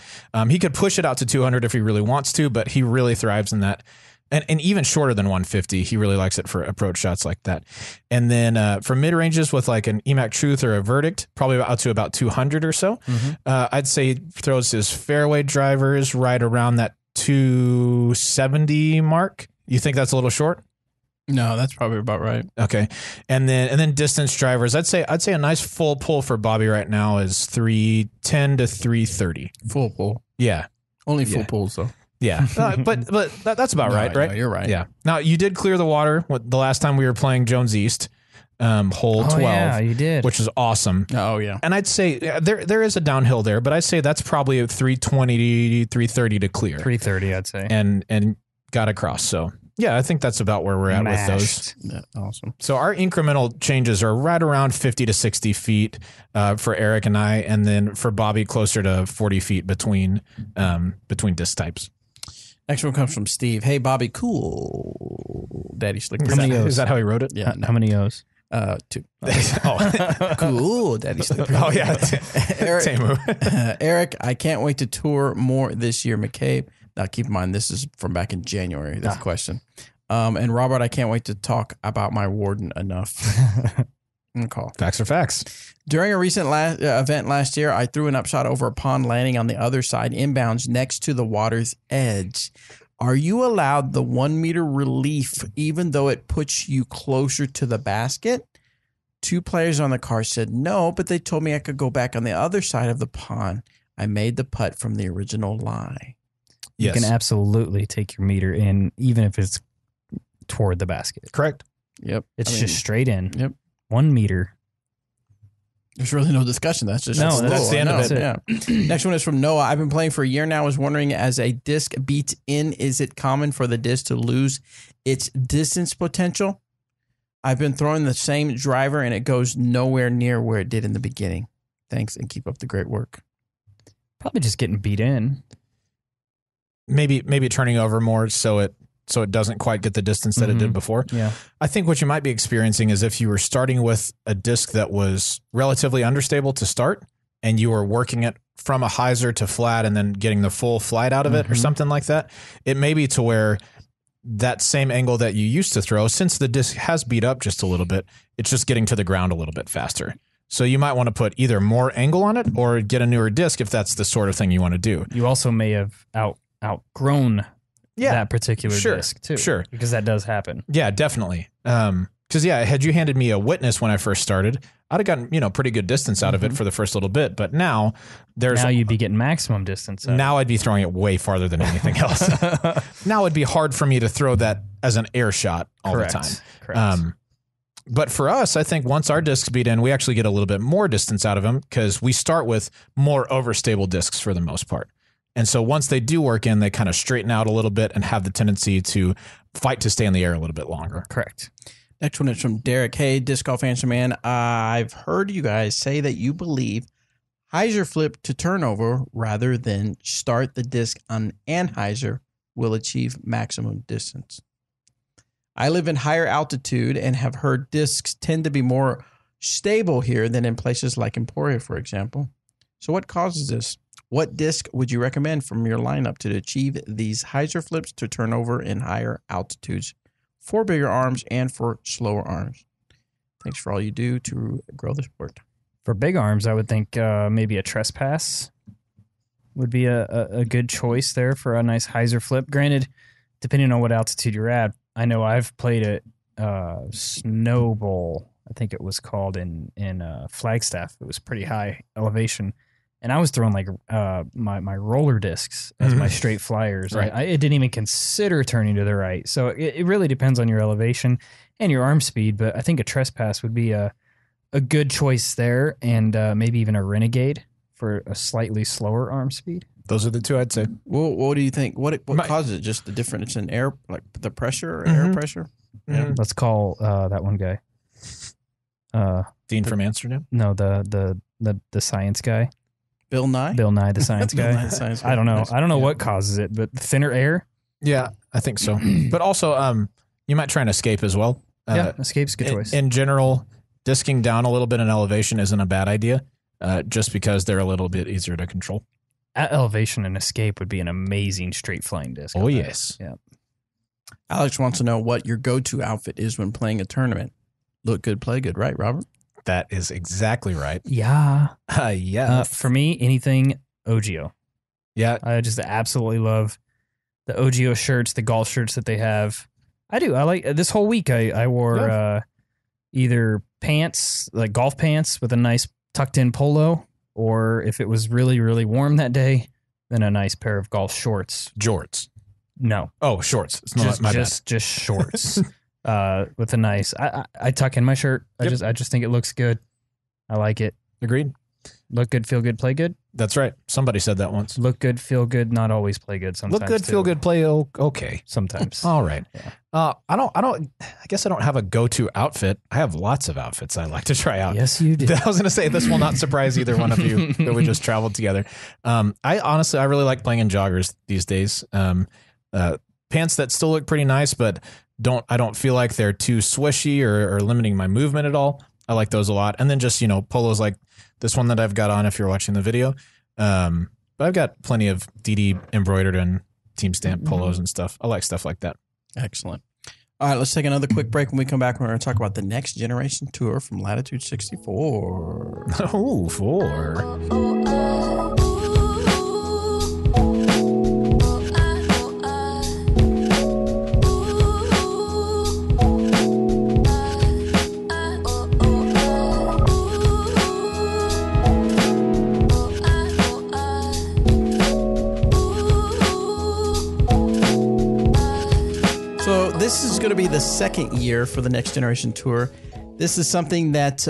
He could push it out to 200 if he really wants to, but he really thrives in that. And even shorter than 150, he really likes it for approach shots like that. And then for mid ranges with like an EMAC Truth or a Verdict, probably out to about 200 or so. I'd say he throws his fairway drivers right around that 270 mark. You think that's a little short? No, that's probably about right. Okay. And then distance drivers, I'd say a nice full pull for Bobby right now is 310 to 330. Full pull. Yeah. Only full pulls though. Yeah, but that's about right? No, you're right. Yeah. Now you did clear the water the last time we were playing Jones East, hole 12. Yeah, you did. Which is awesome. Oh yeah. And I'd say there is a downhill there, but I'd say that's probably a 320, 330 to clear. 330, I'd say. And got across. So yeah, I think that's about where we're at with those. Yeah, awesome. So our incremental changes are right around 50 to 60 feet for Eric and I, and then for Bobby closer to 40 feet between disc types. Next one comes from Steve. Hey, Bobby, cool. Daddy Slick. Is that how he wrote it? Yeah. How many O's? 2. Cool. Daddy Slick. Oh, yeah. Eric, I can't wait to tour more this year. McCabe. Now, keep in mind, this is from back in January. That's the question. And Robert, I can't wait to talk about my warden enough. Call. Facts are facts. During a recent event last year, I threw an upshot over a pond landing on the other side, inbounds next to the water's edge. Are you allowed the 1 meter relief even though it puts you closer to the basket? 2 players on the car said no, but they told me I could go back on the other side of the pond. I made the putt from the original lie. Yes. You can absolutely take your meter in even if it's toward the basket. Correct. Yep. It's just straight in. Yep. 1 meter. There's really no discussion. That's just that's the end of it. Yeah. Next one is from Noah. I've been playing for a year now. I was wondering, as a disc beats in, is it common for the disc to lose its distance potential? I've been throwing the same driver and it goes nowhere near where it did in the beginning. Thanks and keep up the great work. Probably just getting beat in. Maybe turning over more so it doesn't quite get the distance that it did before. Yeah. I think what you might be experiencing is if you were starting with a disc that was relatively understable to start and you were working it from a hyzer to flat and then getting the full flight out of it or something like that, it may be to where that same angle that you used to throw, since the disc has beat up just a little bit, it's just getting to the ground a little bit faster. So you might want to put either more angle on it or get a newer disc if that's the sort of thing you want to do. You also may have outgrown that particular disc too. Sure. Because that does happen. Yeah, definitely. Because had you handed me a Witness when I first started, I'd have gotten, pretty good distance out of it for the first little bit. But now you'd be getting maximum distance. Now I'd be throwing it way farther than anything else. Now it'd be hard for me to throw that as an air shot all the time. Correct. But for us, I think once our discs beat in, we actually get a little bit more distance out of them because we start with more overstable discs for the most part. And so once they do work in, they kind of straighten out a little bit and have the tendency to fight to stay in the air a little bit longer. Correct. Next one is from Derek. Hey, Disc Golf Answer Man. I've heard you guys say that you believe hyzer flip to turnover rather than start the disc on anhyzer will achieve maximum distance. I live in higher altitude and have heard discs tend to be more stable here than in places like Emporia, for example. So what causes this? What disc would you recommend from your lineup to achieve these hyzer flips to turn over in higher altitudes for bigger arms and for slower arms? Thanks for all you do to grow the sport. For big arms, I would think maybe a trespass would be a good choice there for a nice hyzer flip. Granted, depending on what altitude you're at, I know I've played at Snow Bowl, I think it was called in Flagstaff. It was pretty high elevation. And I was throwing like my roller discs as my straight flyers. Right. I didn't even consider turning to the right. So it really depends on your elevation and your arm speed. But I think a trespass would be a good choice there, and maybe even a renegade for a slightly slower arm speed. Those are the two I'd say. Well, what do you think? What causes it? Just the difference in air, like the pressure or air pressure? Yeah. Let's call that one guy. Dean from Amsterdam? No, the science guy. Bill Nye, the science guy. Nye, the science guy. I don't know. I don't know what causes it, but thinner air. Yeah, I think so. But also, you might try and escape as well. Escape's a good choice. In general, disking down a little bit in elevation isn't a bad idea, just because they're a little bit easier to control. At elevation, an escape would be an amazing straight flying disc. Oh, yes. Yeah. Alex wants to know what your go-to outfit is when playing a tournament. Look good, play good, right, Robert? That is exactly right. Yeah. Yeah. For me, anything OGIO. Yeah. I just absolutely love the OGIO shirts, the golf shirts that they have. I do. I like this whole week. I wore either pants, like golf pants with a nice tucked in polo, or if it was really, really warm that day, than a nice pair of golf shorts. Jorts. No. Oh, shorts. It's not my bad. Just shorts. With a nice. I tuck in my shirt. Yep. I just think it looks good. I like it. Agreed. Look good, feel good, play good. That's right. Somebody said that once. Look good, feel good, not always play good. Sometimes Look good, too. feel good, play okay. Sometimes. All right. Yeah. I guess I don't have a go-to outfit. I have lots of outfits I like to try out. Yes, you do. I was going to say this will not surprise either one of you that we just traveled together. I really like playing in joggers these days. Pants that still look pretty nice, but I don't feel like they're too swishy or limiting my movement at all. I like those a lot. And then just, polos like this one that I've got on if you're watching the video. But I've got plenty of DD embroidered and team stamp polos and stuff. I like stuff like that. Excellent. All right, let's take another quick break. When we come back, we're going to talk about the Next Generation Tour from Latitude 64. Oh, 4. This is going to be the second year for the Next Generation Tour. This is something that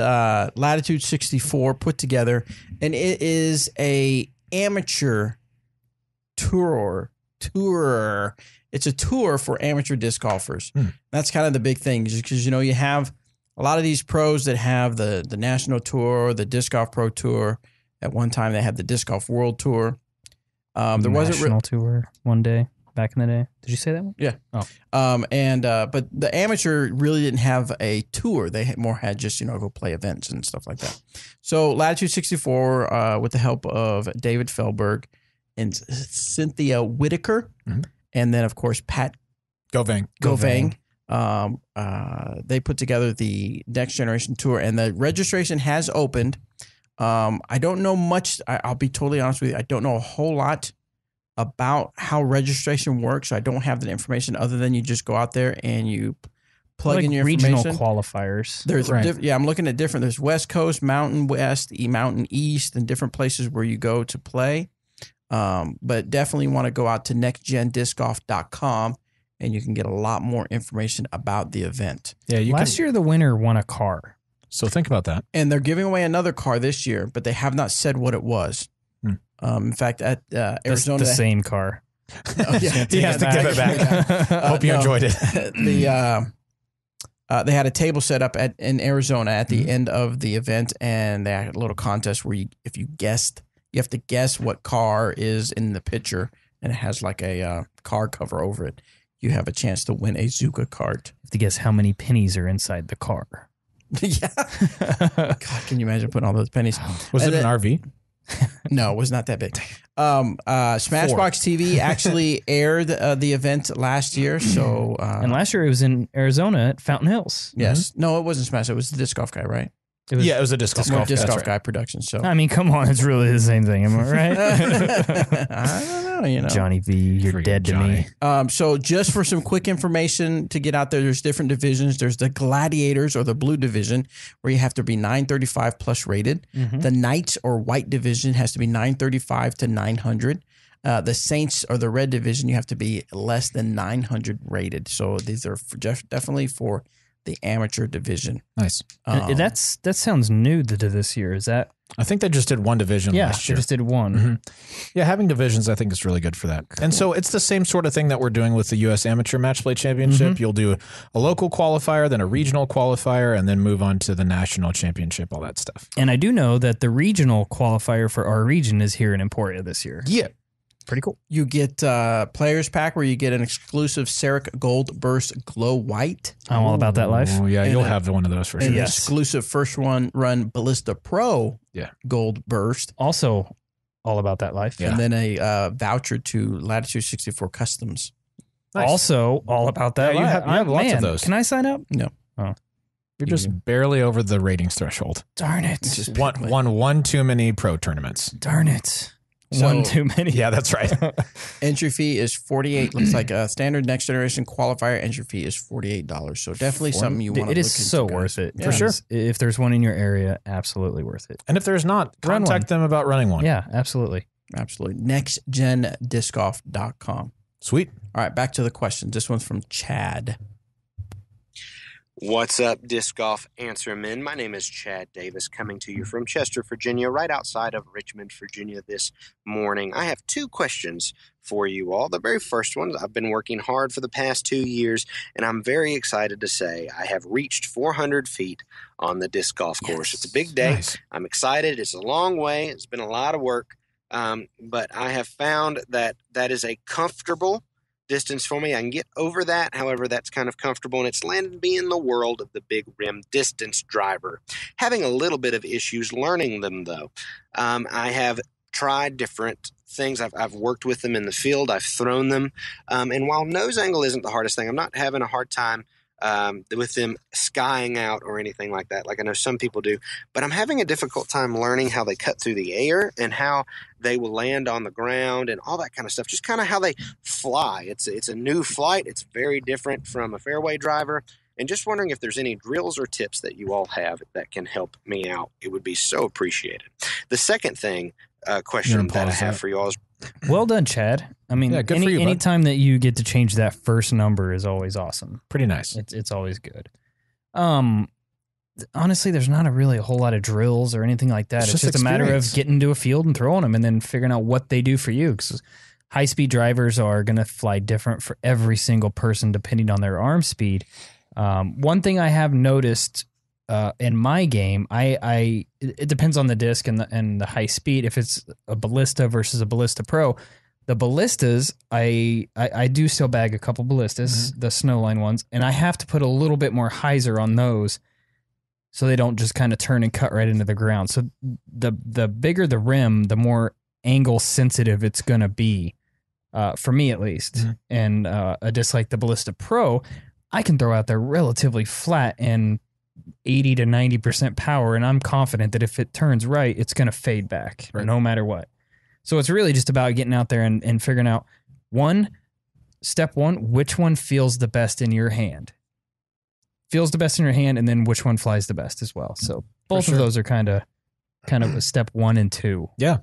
Latitude 64 put together, and it is a amateur tour. It's a tour for amateur disc golfers. That's kind of the big thing, because you have a lot of these pros that have the National Tour, the Disc Golf Pro Tour. At one time, they had the Disc Golf World Tour. There wasn't National Tour one day. Back in the day. Did you say that one? Yeah. Oh. But the amateur really didn't have a tour. They had just, go play events and stuff like that. So Latitude 64, with the help of David Fehlberg and Cynthia Whitaker, and then, of course, Pat Govang. They put together the Next Generation Tour, and the registration has opened. I don't know much. I'll be totally honest with you. I don't know a whole lot about how registration works. I don't have the information other than you just go out there and you plug in your regional information. Qualifiers. There's I'm looking at different. There's West Coast, Mountain West, Mountain East, and different places where you go to play. But definitely want to go out to nextgendiscgolf.com and you can get a lot more information about the event. Yeah, Last year the winner won a car. So think about that. And they're giving away another car this year, but they have not said what it was. In fact, at Arizona, the same car. He has to give it back. Hope you enjoyed it. They had a table set up in Arizona at the end of the event, and they had a little contest where if you guessed, you have to guess what car is in the picture, and it has like a car cover over it. You have a chance to win a Zuka cart. You have to guess how many pennies are inside the car. Yeah. God, can you imagine putting all those pennies? Was it an RV? No, it was not that big. Smashbox TV actually aired the event last year. So, and last year it was in Arizona at Fountain Hills. Yes. No, it wasn't Smash. It was the Disc Golf Guy, right? It was a disc golf. Disc Golf Guy production. So I mean, come on, it's really the same thing, am I right? I don't know. Johnny V, you're dead Johnny. To me. So just for some quick information to get out there's different divisions. There's the Gladiators or the blue division where you have to be 935 plus rated. The Knights or white division has to be 935 to 900. The Saints or the red division, you have to be less than 900 rated. So these are definitely for the amateur division. Nice. That sounds new to this year. Is that? I think they just did one division last year. They just did one. Yeah, having divisions I think is really good for that. Cool. And so it's the same sort of thing that we're doing with the U.S. Amateur Match Play Championship. You'll do a local qualifier, then a regional qualifier, and then move on to the national championship, all that stuff. And I do know that the regional qualifier for our region is here in Emporia this year. Yeah. Pretty cool. You get Players Pack where you get an exclusive Ceric Gold Burst Glow White. I'm all about that life. Oh, yeah, you'll have one of those for sure. An exclusive first run Ballista Pro Gold Burst. Also all about that life. Yeah. And then a voucher to Latitude 64 Customs. Nice. Also all about that life. You have lots of those. Can I sign up? No. Oh. You're just barely over the ratings threshold. Darn it. Just one too many pro tournaments. Darn it. So, one too many. Yeah, that's right. Entry fee is $48. Looks like a standard Next Generation qualifier entry fee is $48. So definitely something you want to look into. It is so worth it. For sure. If there's one in your area, absolutely worth it. And if there's not, contact them about running one. Yeah, absolutely. Absolutely. NextGenDiscGolf.com. Sweet. All right, back to the question. This one's from Chad. What's up, Disc Golf Answer Men? My name is Chad Davis, coming to you from Chester, Virginia, right outside of Richmond, Virginia this morning. I have 2 questions for you all. The very first one, I've been working hard for the past 2 years, and I'm very excited to say I have reached 400 feet on the disc golf course. It's a big day. Nice. I'm excited. It's a long way. It's been a lot of work, but I have found that is a comfortable distance for me. I can get over that. However, that's kind of comfortable, and it's landed me in the world of the big rim distance driver. Having a little bit of issues learning them, though. I have tried different things. I've worked with them in the field. I've thrown them. And while nose angle isn't the hardest thing, I'm not having a hard time with them skying out or anything like that, like I know some people do. But I'm having a difficult time learning how they cut through the air and how they will land on the ground and all that kind of stuff. Just kind of how they fly. It's a new flight. It's very different from a fairway driver. And just wondering if there's any drills or tips that you all have that can help me out. It would be so appreciated. The second thing, question that I have for you all is, well done, Chad. I mean, Yeah, good for you, bud. anytime that you get to change that first number is always awesome. Pretty nice. It's always good. Honestly, there's not really a whole lot of drills or anything like that. It's just a matter of getting to a field and throwing them and then figuring out what they do for you. Because high-speed drivers are going to fly different for every single person depending on their arm speed. One thing I have noticed in my game, it depends on the disc and the high speed. If it's a Ballista versus a Ballista Pro, the Ballistas, I do still bag a couple Ballistas, the Snowline ones, and I have to put a little bit more hyzer on those so they don't just kind of turn and cut right into the ground. So the bigger the rim, the more angle sensitive it's going to be, for me at least. And a disc like the Ballista Pro, I can throw out there relatively flat and 80 to 90% power, and I'm confident that if it turns right, it's going to fade back no matter what. So it's really just about getting out there and figuring out, step one, which one feels the best in your hand. Feels the best in your hand, and then which one flies the best as well. So both of those are kind of a step 1 and 2. Yeah.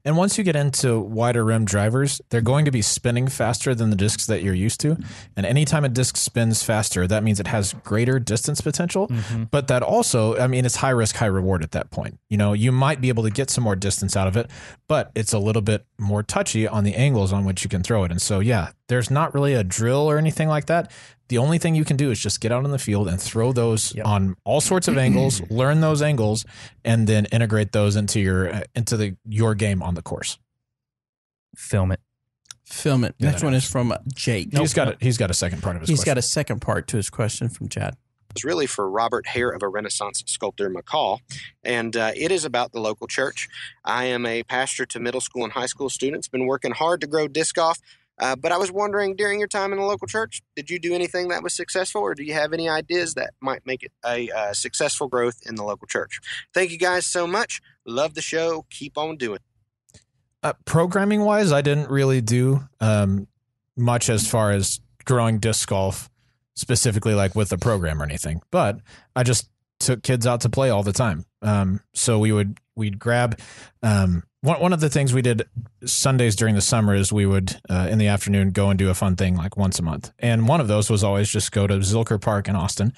And once you get into wider rim drivers, they're going to be spinning faster than the discs that you're used to. And anytime a disc spins faster, that means it has greater distance potential. But that also, I mean, it's high risk, high reward at that point. You know, you might be able to get some more distance out of it, but it's a little bit more touchy on the angles on which you can throw it. And so, yeah, there's not really a drill or anything like that. The only thing you can do is just get out in the field and throw those on all sorts of angles, learn those angles, and then integrate those into your game on the course. Film it. Next one is from Jake. He's got a second part of his question. He's got a second part to his question from Chad. It's really for Robert Hare of a Renaissance Sculptor McCall, and it is about the local church. I am a pastor to middle school and high school students, been working hard to grow disc golf. But I was wondering, during your time in the local church, did you do anything that was successful, or do you have any ideas that might make it a successful growth in the local church? Thank you guys so much. Love the show. Keep on doing it. Programming wise, I didn't really do much as far as growing disc golf specifically, like with a program or anything, but I just took kids out to play all the time. So we'd grab, one of the things we did Sundays during the summer is we would, in the afternoon, go and do a fun thing like once a month. And one of those was always just go to Zilker Park in Austin,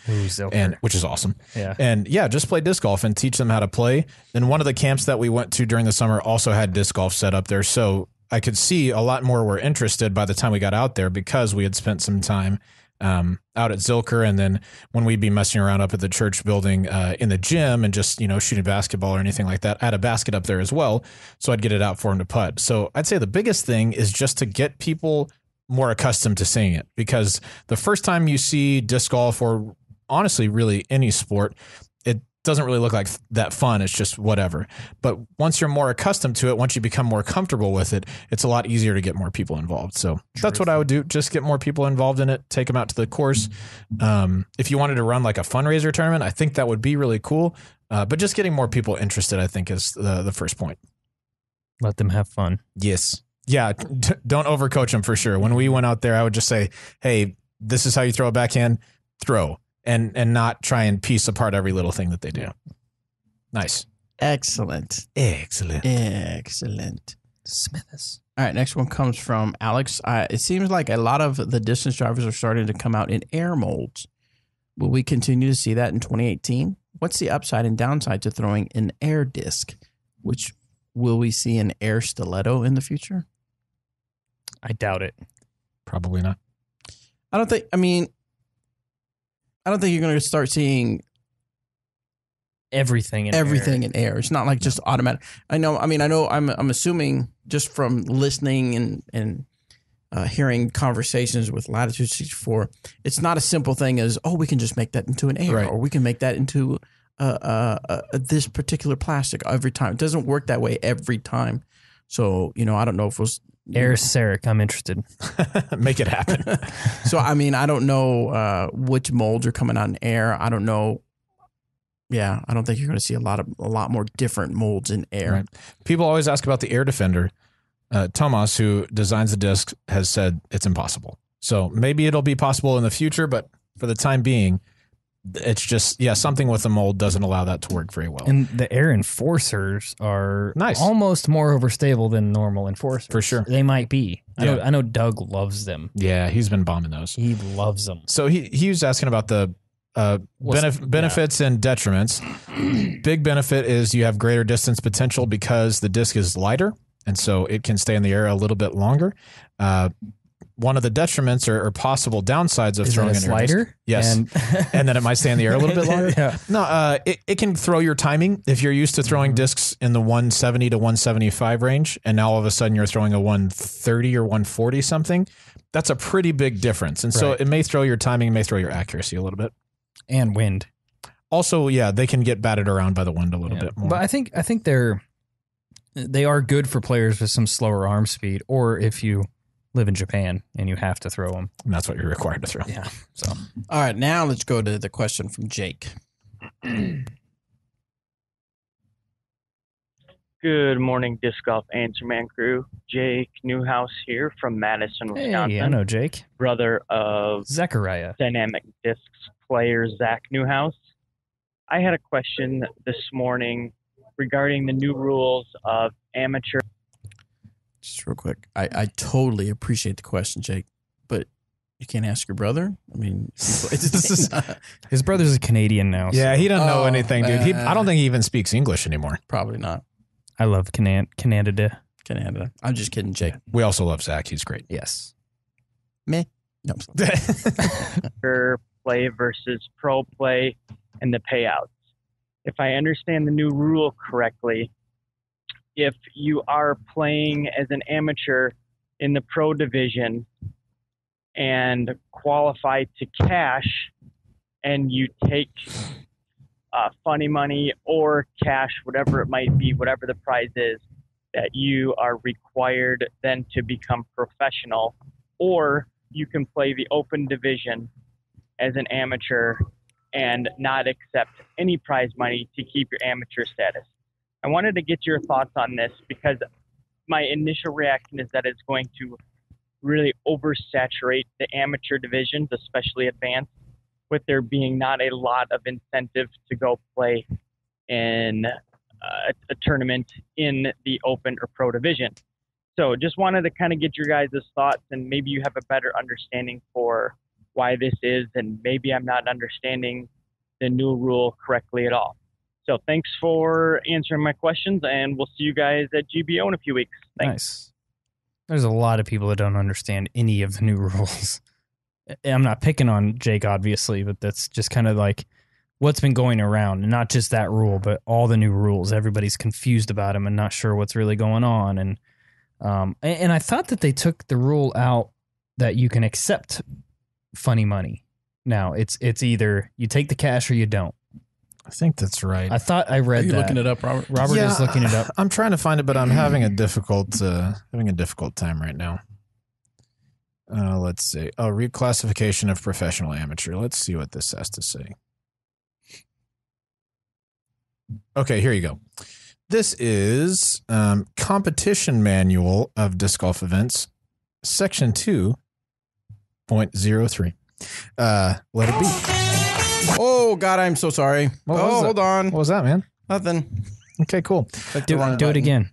which is awesome. Yeah. And just play disc golf and teach them how to play. Then one of the camps that we went to during the summer also had disc golf set up there. So I could see a lot more were interested by the time we got out there because we had spent some time out at Zilker, and then when we'd be messing around up at the church building in the gym and just shooting basketball or anything like that, I had a basket up there as well, so I'd get it out for him to putt. So I'd say the biggest thing is just to get people more accustomed to seeing it, because the first time you see disc golf, or honestly really any sport, it doesn't really look like that fun. It's just whatever. But once you're more accustomed to it, once you become more comfortable with it, it's a lot easier to get more people involved. So that's what I would do. Just get more people involved in it. Take them out to the course. If you wanted to run like a fundraiser tournament, I think that would be really cool. But just getting more people interested, I think, is the first point. Let them have fun. Yes. Yeah. Don't overcoach them for sure. When we went out there, I would just say, hey, this is how you throw a backhand, throw. And not try and piece apart every little thing that they do. Nice. Excellent. Smithers. All right, next one comes from Alex. It seems like a lot of the distance drivers are starting to come out in air molds. Will we continue to see that in 2018? What's the upside and downside to throwing an air disc? Will we see an air stiletto in the future? I doubt it. Probably not. I don't think you're going to start seeing everything in air. It's not like just automatic. I'm assuming just from listening and hearing conversations with Latitude 64, it's not a simple thing as, we can just make that into an air, or we can make that into this particular plastic every time. It doesn't work that way every time. So, I don't know if it was air Sarek. I'm interested. Make it happen. So, I don't know which molds are coming out in air. I don't know. Yeah, I don't think you're going to see a lot more different molds in air. Right. People always ask about the Air Defender. Tomas, who designs the disc, has said it's impossible. So maybe it'll be possible in the future, but for the time being, it's just, something with the mold doesn't allow that to work very well. And the Air Enforcers are nice, almost more overstable than normal Enforcers. For sure. They might be. I know Doug loves them. Yeah, he's been bombing those. He loves them. So he was asking about the benefits and detriments. Big benefit is you have greater distance potential because the disc is lighter, and so it can stay in the air a little bit longer. One of the detriments or possible downsides of throwing an air disc, yes, and then it might stay in the air a little bit longer. Yeah. No, it can throw your timing. If you're used to throwing discs in the 170 to 175 range, and now all of a sudden you're throwing a 130 or 140 something, that's a pretty big difference. And so it may throw your timing, it may throw your accuracy a little bit. And wind. Also, they can get batted around by the wind a little bit more. But I think they are good for players with some slower arm speed, or if you live in Japan and you have to throw them. And that's what you're required to throw. Yeah. So, all right, now let's go to the question from Jake. Good morning, Disc Golf Answer Man crew. Jake Newhouse here from Madison, Wisconsin. Hey, I know Jake. Brother of Zechariah. Dynamic Discs player Zach Newhouse. I had a question this morning regarding the new rules of amateur. Just real quick, I totally appreciate the question, Jake, but you can't ask your brother? His brother's a Canadian now. Yeah, he doesn't know anything, dude. I don't think he even speaks English anymore. Probably not. I love Canada. I'm just kidding, Jake. We also love Zach. He's great. Yes. Meh. No. Play versus pro play and the payouts. If I understand the new rule correctly, if you are playing as an amateur in the pro division and qualify to cash, and you take funny money or cash, whatever it might be, whatever the prize is, that you are required then to become professional, or you can play the open division as an amateur and not accept any prize money to keep your amateur status. I wanted to get your thoughts on this because my initial reaction is that it's going to really oversaturate the amateur divisions, especially advanced, with there being not a lot of incentive to go play in a tournament in the open or pro division. So just wanted to kind of get your guys' thoughts, and maybe you have a better understanding for why this is, and maybe I'm not understanding the new rule correctly at all. So thanks for answering my questions, and we'll see you guys at GBO in a few weeks. Thanks. Nice. There's a lot of people that don't understand any of the new rules. I'm not picking on Jake, obviously, but that's just kind of like what's been going around. And not just that rule, but all the new rules. Everybody's confused about them and not sure what's really going on. And I thought that they took the rule out that you can accept funny money. Now, it's either you take the cash or you don't. I think that's right. I thought I read that. Are you looking it up, Robert? Robert is looking it up. I'm trying to find it, but I'm having a difficult time right now. Let's see. Oh, reclassification of professional amateur. Let's see what this has to say. Okay, here you go. This is Competition Manual of Disc Golf Events, Section 2.03. Let it be. Oh, God, I'm so sorry. Hold on. What was that, man? Nothing. Okay, cool. Do it again.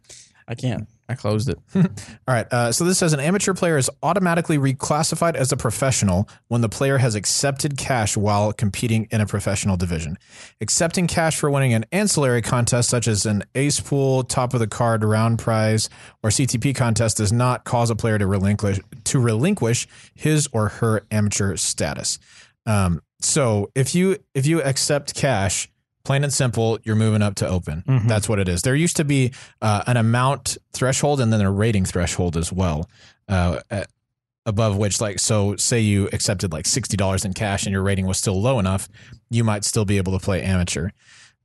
I can't. I closed it. All right. So this says an amateur player is automatically reclassified as a professional when the player has accepted cash while competing in a professional division. Accepting cash for winning an ancillary contest such as an ace pool, top of the card round prize, or CTP contest does not cause a player to relinquish his or her amateur status. So if you accept cash, plain and simple, you're moving up to open. Mm-hmm. That's what it is. There used to be an amount threshold and then a rating threshold as well, above which, like, so say you accepted like $60 in cash and your rating was still low enough, you might still be able to play amateur.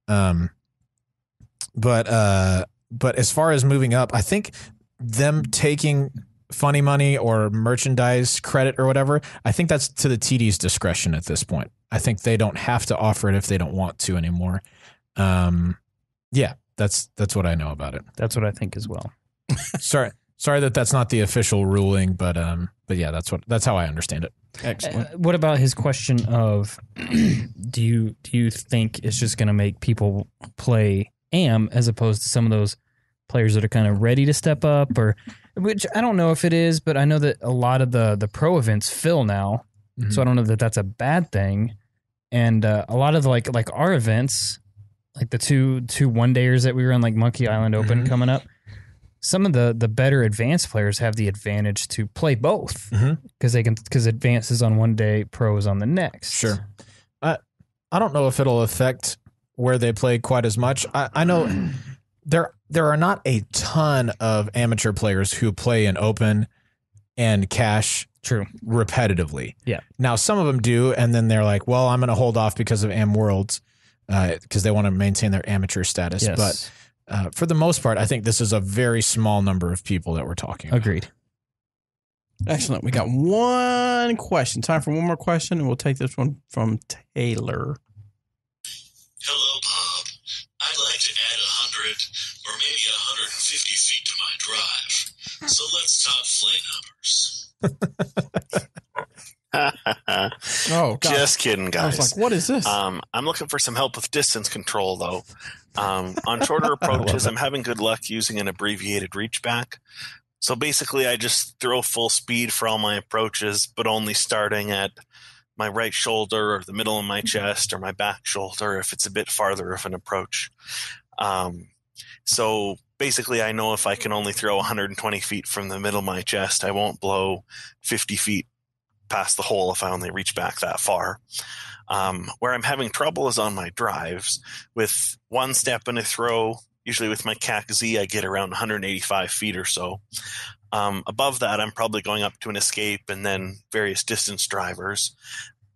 But as far as moving up, I think them taking funny money or merchandise credit or whatever, I think that's to the TD's discretion at this point. I think they don't have to offer it if they don't want to anymore. Yeah, that's what I know about it. That's what I think as well. Sorry that's not the official ruling, but yeah, that's how I understand it. Excellent. What about his question of do you think it's just going to make people play AM as opposed to some of those players that are kind of ready to step up, or which I don't know if it is, but I know that a lot of the pro events fill now. Mm-hmm. So I don't know that that's a bad thing. And a lot of like our events, like the two 1-dayers that we run, like Monkey Island Open coming up, some of the better advanced players have the advantage to play both because advanced is on one day, pro is on the next. Sure. I don't know if it'll affect where they play quite as much. I know there are not a ton of amateur players who play in open and cash. True. Repetitively. Yeah. Now, some of them do, and then they're like, well, I'm going to hold off because of AM Worlds because they want to maintain their amateur status. Yes. But for the most part, I think this is a very small number of people that we're talking about. Agreed. Excellent. We got one question. Time for one more question, and we'll take this one from Taylor. Hello, Bob. I'd like to add 100 or maybe 150 feet to my drive. So let's talk flay numbers. Oh, gosh. Just kidding, guys. I was like, what is this? I'm looking for some help with distance control, though. On shorter approaches, I'm having good luck using an abbreviated reach back. So basically, I just throw full speed for all my approaches, but only starting at my right shoulder or the middle of my chest or my back shoulder if it's a bit farther of an approach. So basically, I know if I can only throw 120 feet from the middle of my chest, I won't blow 50 feet past the hole if I only reach back that far. Where I'm having trouble is on my drives. With one step and a throw, usually with my CAC Z, I get around 185 feet or so. Above that, I'm probably going up to an escape and then various distance drivers.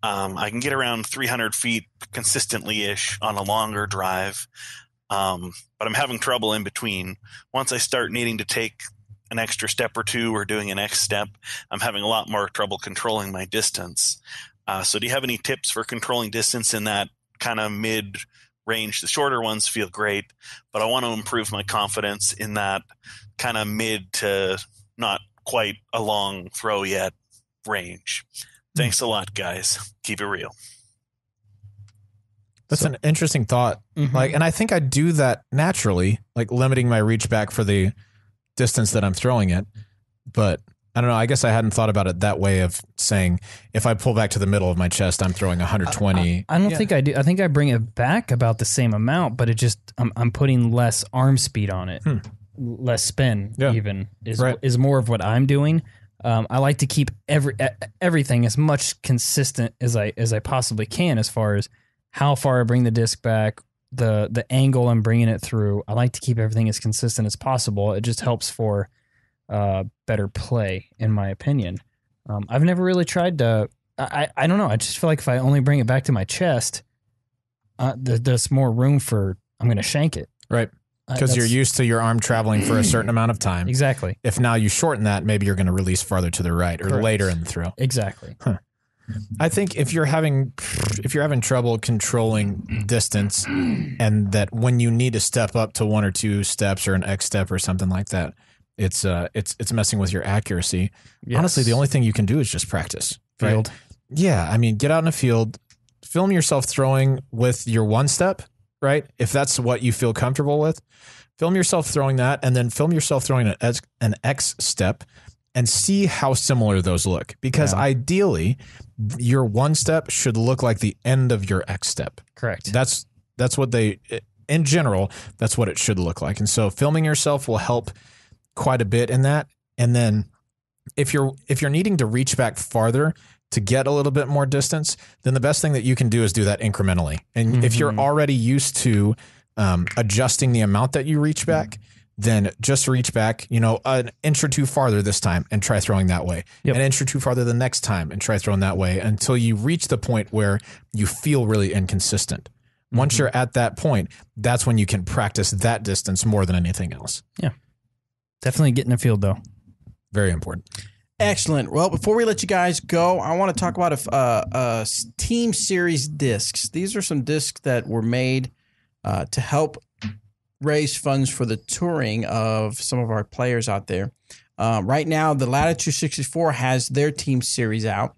I can get around 300 feet consistently-ish on a longer drive. But I'm having trouble in between. Once I start needing to take an extra step or two or doing an X step, I'm having a lot more trouble controlling my distance. So do you have any tips for controlling distance in that kind of mid-range? The shorter ones feel great, but I want to improve my confidence in that kind of mid to not quite a long throw yet range. Thanks a lot, guys. Keep it real. That's an interesting thought. Mm-hmm. And I think I do that naturally, like limiting my reach back for the distance that I'm throwing it. But I don't know. I guess I hadn't thought about it that way of saying if I pull back to the middle of my chest, I'm throwing 120. I don't think I do. I think I bring it back about the same amount, but it just I'm putting less arm speed on it, less spin. Even is more of what I'm doing. I like to keep everything as much consistent as I possibly can as far as how far I bring the disc back, the angle I'm bringing it through. I like to keep everything as consistent as possible. It just helps for better play, in my opinion. I've never really tried to. I don't know. I just feel like if I only bring it back to my chest, there's more room for I'm going to shank it. Right. Because you're used to your arm traveling for a certain amount of time. Exactly. If now you shorten that, maybe you're going to release farther to the right or later in the throw. Exactly. Huh. I think if you're having trouble controlling distance, and that when you need to step up to one or two steps or an X step or something like that, it's messing with your accuracy. Yes. Honestly, the only thing you can do is just practice. Field. Right? Yeah, I mean, get out in a field, film yourself throwing with your one step, right? If that's what you feel comfortable with, Film yourself throwing that, and then film yourself throwing an X step, and see how similar those look. Because ideally, your one step should look like the end of your X step. Correct. That's what they, in general, that's what it should look like. And so filming yourself will help quite a bit in that. And then if you're needing to reach back farther to get a little bit more distance, then the best thing that you can do is do that incrementally. And if you're already used to adjusting the amount that you reach back, then just reach back, an inch or two farther this time and try throwing that way. An inch or two farther the next time and try throwing that way until you reach the point where you feel really inconsistent. Once you're at that point, that's when you can practice that distance more than anything else. Yeah. Definitely get in the field, though. Very important. Excellent. Well, before we let you guys go, I want to talk about a Team Series discs. These are some discs that were made to help raise funds for the touring of some of our players out there. Right now, the Latitude 64 has their Team Series out.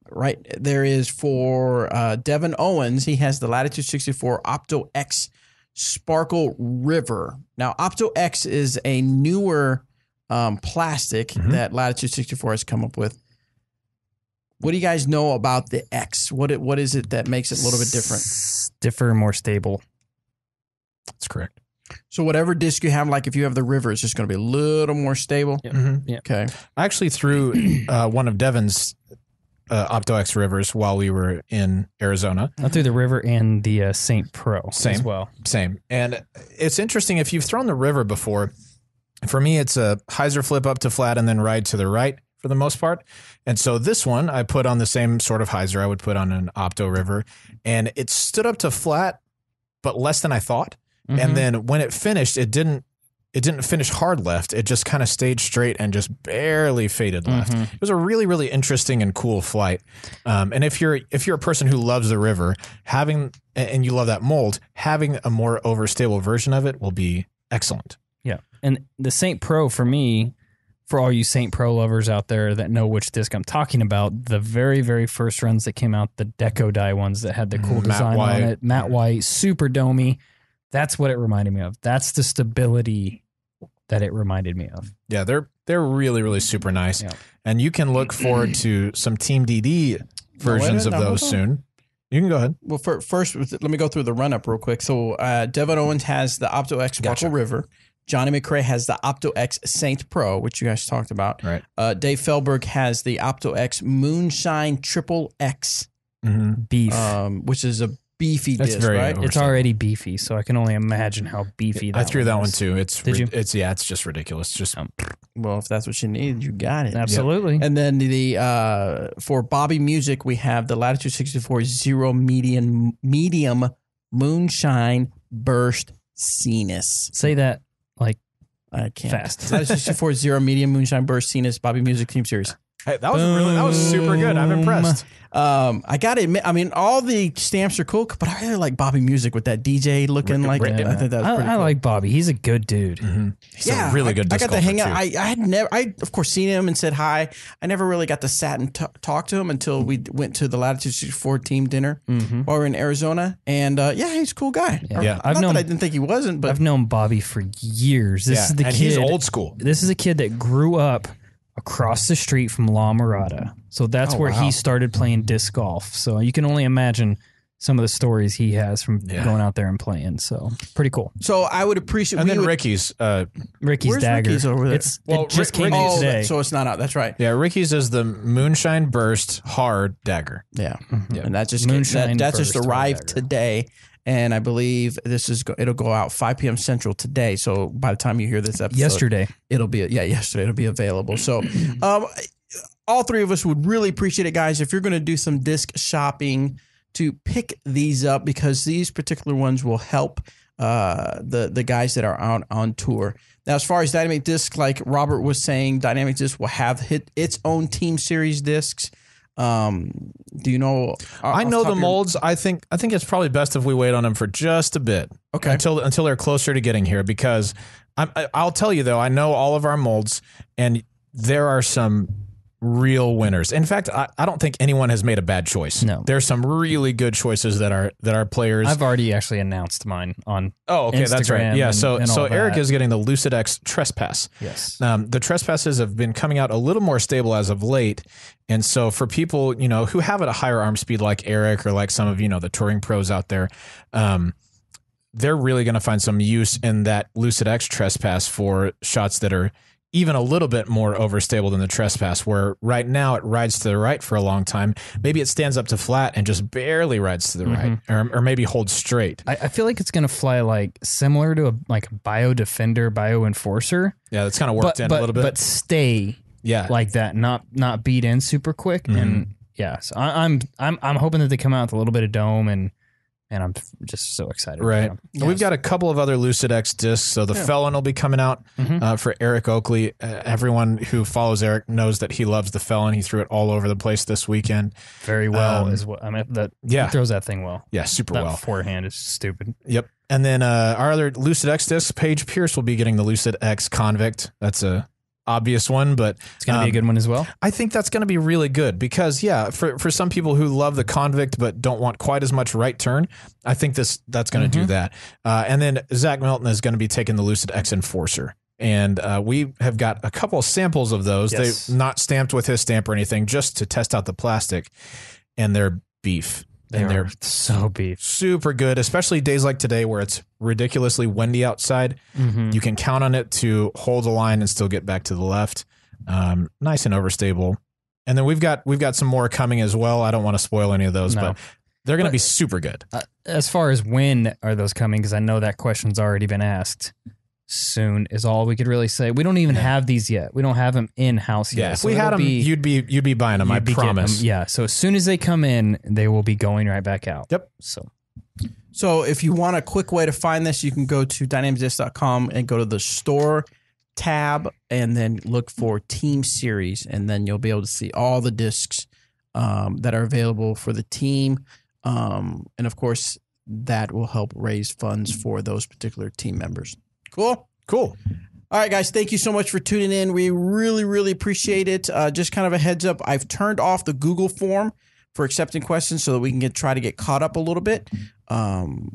Right there is for Devin Owens. He has the Latitude 64 Opto X Sparkle River. Now, Opto X is a newer plastic that Latitude 64 has come up with. What do you guys know about the X? What is it that makes it a little bit different? Stiffer, more stable. That's correct. So whatever disc you have, like if you have the River, it's just going to be a little more stable. Yeah. Okay. I actually threw one of Devin's Opto X Rivers while we were in Arizona. I threw the River and the Saint Pro as well. Same. And it's interesting, if you've thrown the River before, for me, it's a hyzer flip up to flat and then ride to the right for the most part. And so this one I put on the same sort of hyzer I would put on an Opto River, and it stood up to flat, but less than I thought. And then when it finished, it didn't finish hard left. It just kind of stayed straight and just barely faded left. It was a really, really interesting and cool flight. And if you're a person who loves the River, and you love that mold, having a more overstable version of it will be excellent. Yeah. And the Saint Pro, for me, for all you Saint Pro lovers out there that know which disc I'm talking about, the very, very first runs that came out, the Deco Die ones that had the cool design on it, matte white, super domey. That's what it reminded me of. That's the stability that it reminded me of. Yeah, they're really, really super nice. Yeah. And you can look forward to some Team DD versions of those soon. You can go ahead. Well, first, let me go through the run-up real quick. So Devin Owens has the Opto X Sparkle River. Johnny McRae has the Opto X Saint Pro, which you guys talked about. Right. Dave Fehlberg has the Opto X Moonshine Triple X. Beef. Which is a beefy disc, right? It's already beefy, so I can only imagine how beefy that I threw that one is. too. Did you? It's just ridiculous. Just well, if that's what you need, you got it. Absolutely. And then the for Bobby Music, we have the Latitude 64 Zero Medium Moonshine Burst Scenus. Say that like I can't. Fast. Latitude 64 Zero Medium Moonshine Burst Scenus Bobby Music Team Series. Hey, that was super good. I'm impressed. I gotta admit, I mean, all the stamps are cool, but I really like Bobby Music with that DJ looking like. I think that was pretty I cool. like Bobby. He's a good dude. He's a really good. I got to hang out. Too. I of course seen him and said hi. I never really got to sat and talk to him until we went to the Latitude 64 team dinner while we were in Arizona. And he's a cool guy. Yeah. I didn't think he wasn't, but I've known Bobby for years. This is the kid. He's old school. This is a kid that grew up across the street from La Mirada. So that's where he started playing disc golf. So you can only imagine some of the stories he has from going out there and playing. So pretty cool. So I would appreciate. And then Ricky's Dagger. Ricky's over there? It just came out today. So it's not out. That's right. Yeah, Ricky's is the Moonshine Burst Hard Dagger. Yeah, and that just arrived today. And I believe it'll go out 5 p.m. Central today. So by the time you hear this episode, yesterday it'll be available. So all three of us would really appreciate it, guys, if you're going to do some disc shopping to pick these up, because these particular ones will help the guys that are out on tour. Now, as far as Dynamic Disc, like Robert was saying, Dynamic Disc will have its own Team Series discs. Do you know? I know the molds. I think it's probably best if we wait on them for just a bit. Okay. Until they're closer to getting here, because I'll tell you though, I know all of our molds, and there are some real winners. In fact, I don't think anyone has made a bad choice. No. There's some really good choices that our players. I've already actually announced mine on Instagram. That's right. Yeah. So Eric that. is getting the Lucid X Trespass. Yes. The Trespasses have been coming out a little more stable as of late. And so for people, who have at a higher arm speed like Eric or like some of, the touring pros out there, they're really going to find some use in that Lucid X Trespass for shots that are even a little bit more overstable than the Trespass, where right now it rides to the right for a long time. Maybe it stands up to flat and just barely rides to the right, or maybe holds straight. I feel like it's going to fly like similar to a Bio Defender, Bio Enforcer. Yeah, that's kind of worked in a little bit. But stay like that, not beat in super quick. And yeah, so I'm hoping that they come out with a little bit of dome and I'm just so excited. Right. Yes. We've got a couple of other Lucid X discs. So the Felon will be coming out for Eric Oakley. Everyone who follows Eric knows that he loves the Felon. He threw it all over the place this weekend. Very well as well. I mean, he throws that thing well. Yeah, super that well. Forehand is stupid. Yep. And then our other Lucid X disc, Paige Pierce will be getting the Lucid X Convict. That's a obvious one, but it's going to be a good one as well. I think that's going to be really good because for some people who love the Convict but don't want quite as much right turn, I think that's going to do that. And then Zach Milton is going to be taking the Lucid X Enforcer. And we have got a couple of samples of those. Yes. They're not stamped with his stamp or anything, just to test out the plastic. And they're beef. They're so beef. Super good, especially days like today where it's ridiculously windy outside. You can count on it to hold the line and still get back to the left. Nice and overstable. And then we've got some more coming as well. I don't want to spoil any of those, but they're going to be super good. As far as when are those coming, because I know that question's already been asked. Soon is all we could really say. We don't even have these yet. We don't have them in house yet. Yeah, if we had them, you'd be buying them. I promise. Yeah. So as soon as they come in, they will be going right back out. Yep. So if you want a quick way to find this, you can go to dynamicdisc.com and go to the store tab and then look for Team Series, and then you'll be able to see all the discs that are available for the team, and of course that will help raise funds for those particular team members. Cool. All right, guys, thank you so much for tuning in. We really, really appreciate it. Just kind of a heads up, I've turned off the Google form for accepting questions so that we can try to get caught up a little bit. We'll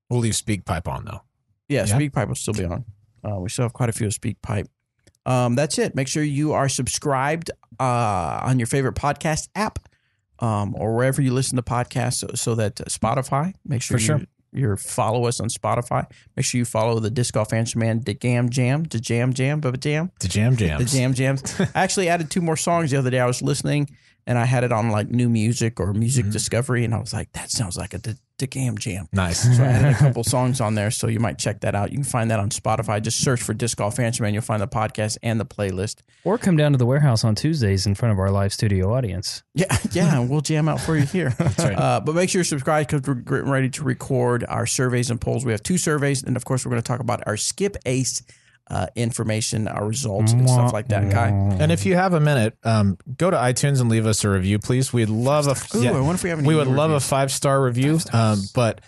leave SpeakPipe on, though. Yeah, SpeakPipe will still be on. We still have quite a few of SpeakPipe. That's it. Make sure you are subscribed on your favorite podcast app or wherever you listen to podcasts so that Spotify, make sure you follow us on Spotify. Make sure you follow the Disc Golf Answer Man, the Jam Jams. I actually added 2 more songs the other day. I was listening and I had it on like new music or music discovery, and I was like, that sounds like a Jam Jam. Nice. So I added a couple songs on there, so you might check that out. You can find that on Spotify. Just search for Disc Golf Answer Man. You'll find the podcast and the playlist. Or come down to the warehouse on Tuesdays in front of our live studio audience. Yeah, and we'll jam out for you here. That's right. But make sure you're subscribed because we're getting ready to record our surveys and polls. We have 2 surveys, and of course, we're going to talk about our Skip Ace information, our results, and stuff like that, Guy. And if you have a minute, go to iTunes and leave us a review, please. We'd love I wonder if we have any we would love reviews. a 5-star review. But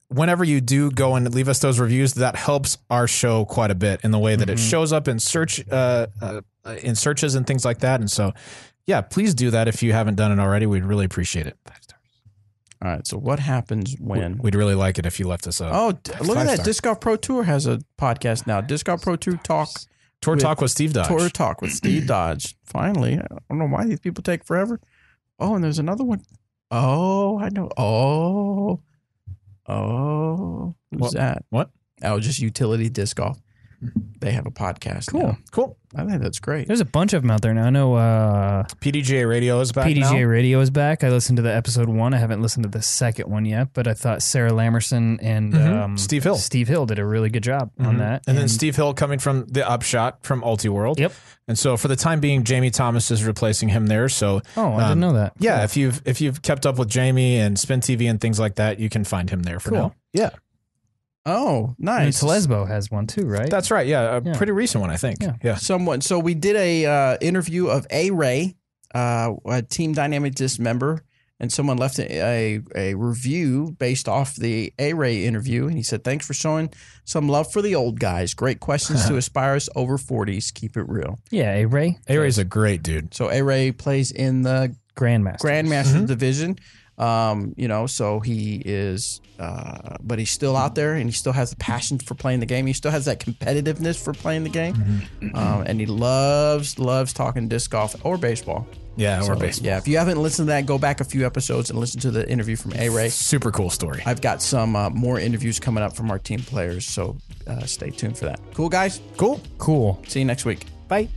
whenever you do go and leave us those reviews, that helps our show quite a bit in the way that it shows up in searches and things like that. And so, yeah, please do that if you haven't done it already. We'd really appreciate it. 5 stars. All right, so what happens when... We'd really like it if you left us a look at that. 5-star. Disc Golf Pro Tour has a podcast now. Disc Golf Pro Tour Talk. Tour Talk with Steve Dodge. Tour Talk with Steve Dodge. Finally. I don't know why these people take forever. Oh, and there's another one. Oh, I know. Who's that? What? Oh, just Utility Disc Golf. They have a podcast. Cool. Cool. I think that's great. There's a bunch of them out there now. I know PDGA Radio is back now. PDGA Radio is back. I listened to the episode 1. I haven't listened to the second one yet, but I thought Sarah Lamerson and Steve Hill did a really good job on that. And then Steve Hill coming from the Upshot from UltiWorld. Yep. And so for the time being, Jamie Thomas is replacing him there. So I didn't know that. Yeah, cool. if you've kept up with Jamie and Spin TV and things like that, you can find him there for now. Yeah. Oh, nice. And Telesbo has one too, right? That's right. Yeah, a pretty recent one, I think. Yeah. So we did a interview of A-Ray, a Team Dynamic Disc member, And someone left a review based off the A-Ray interview. And he said, thanks for showing some love for the old guys. Great questions to aspirers over 40s. Keep it real. Yeah, A-Ray. A-Ray's a great dude. So A-Ray plays in the Grandmaster division. So he is, but he's still out there and he still has a passion for playing the game. He still has that competitiveness for playing the game. And he loves talking disc golf or baseball. Yeah, or baseball. Yeah, if you haven't listened to that, go back a few episodes and listen to the interview from A-Ray. Super cool story. I've got some more interviews coming up from our team players, so stay tuned for that. Cool, guys? Cool. See you next week. Bye.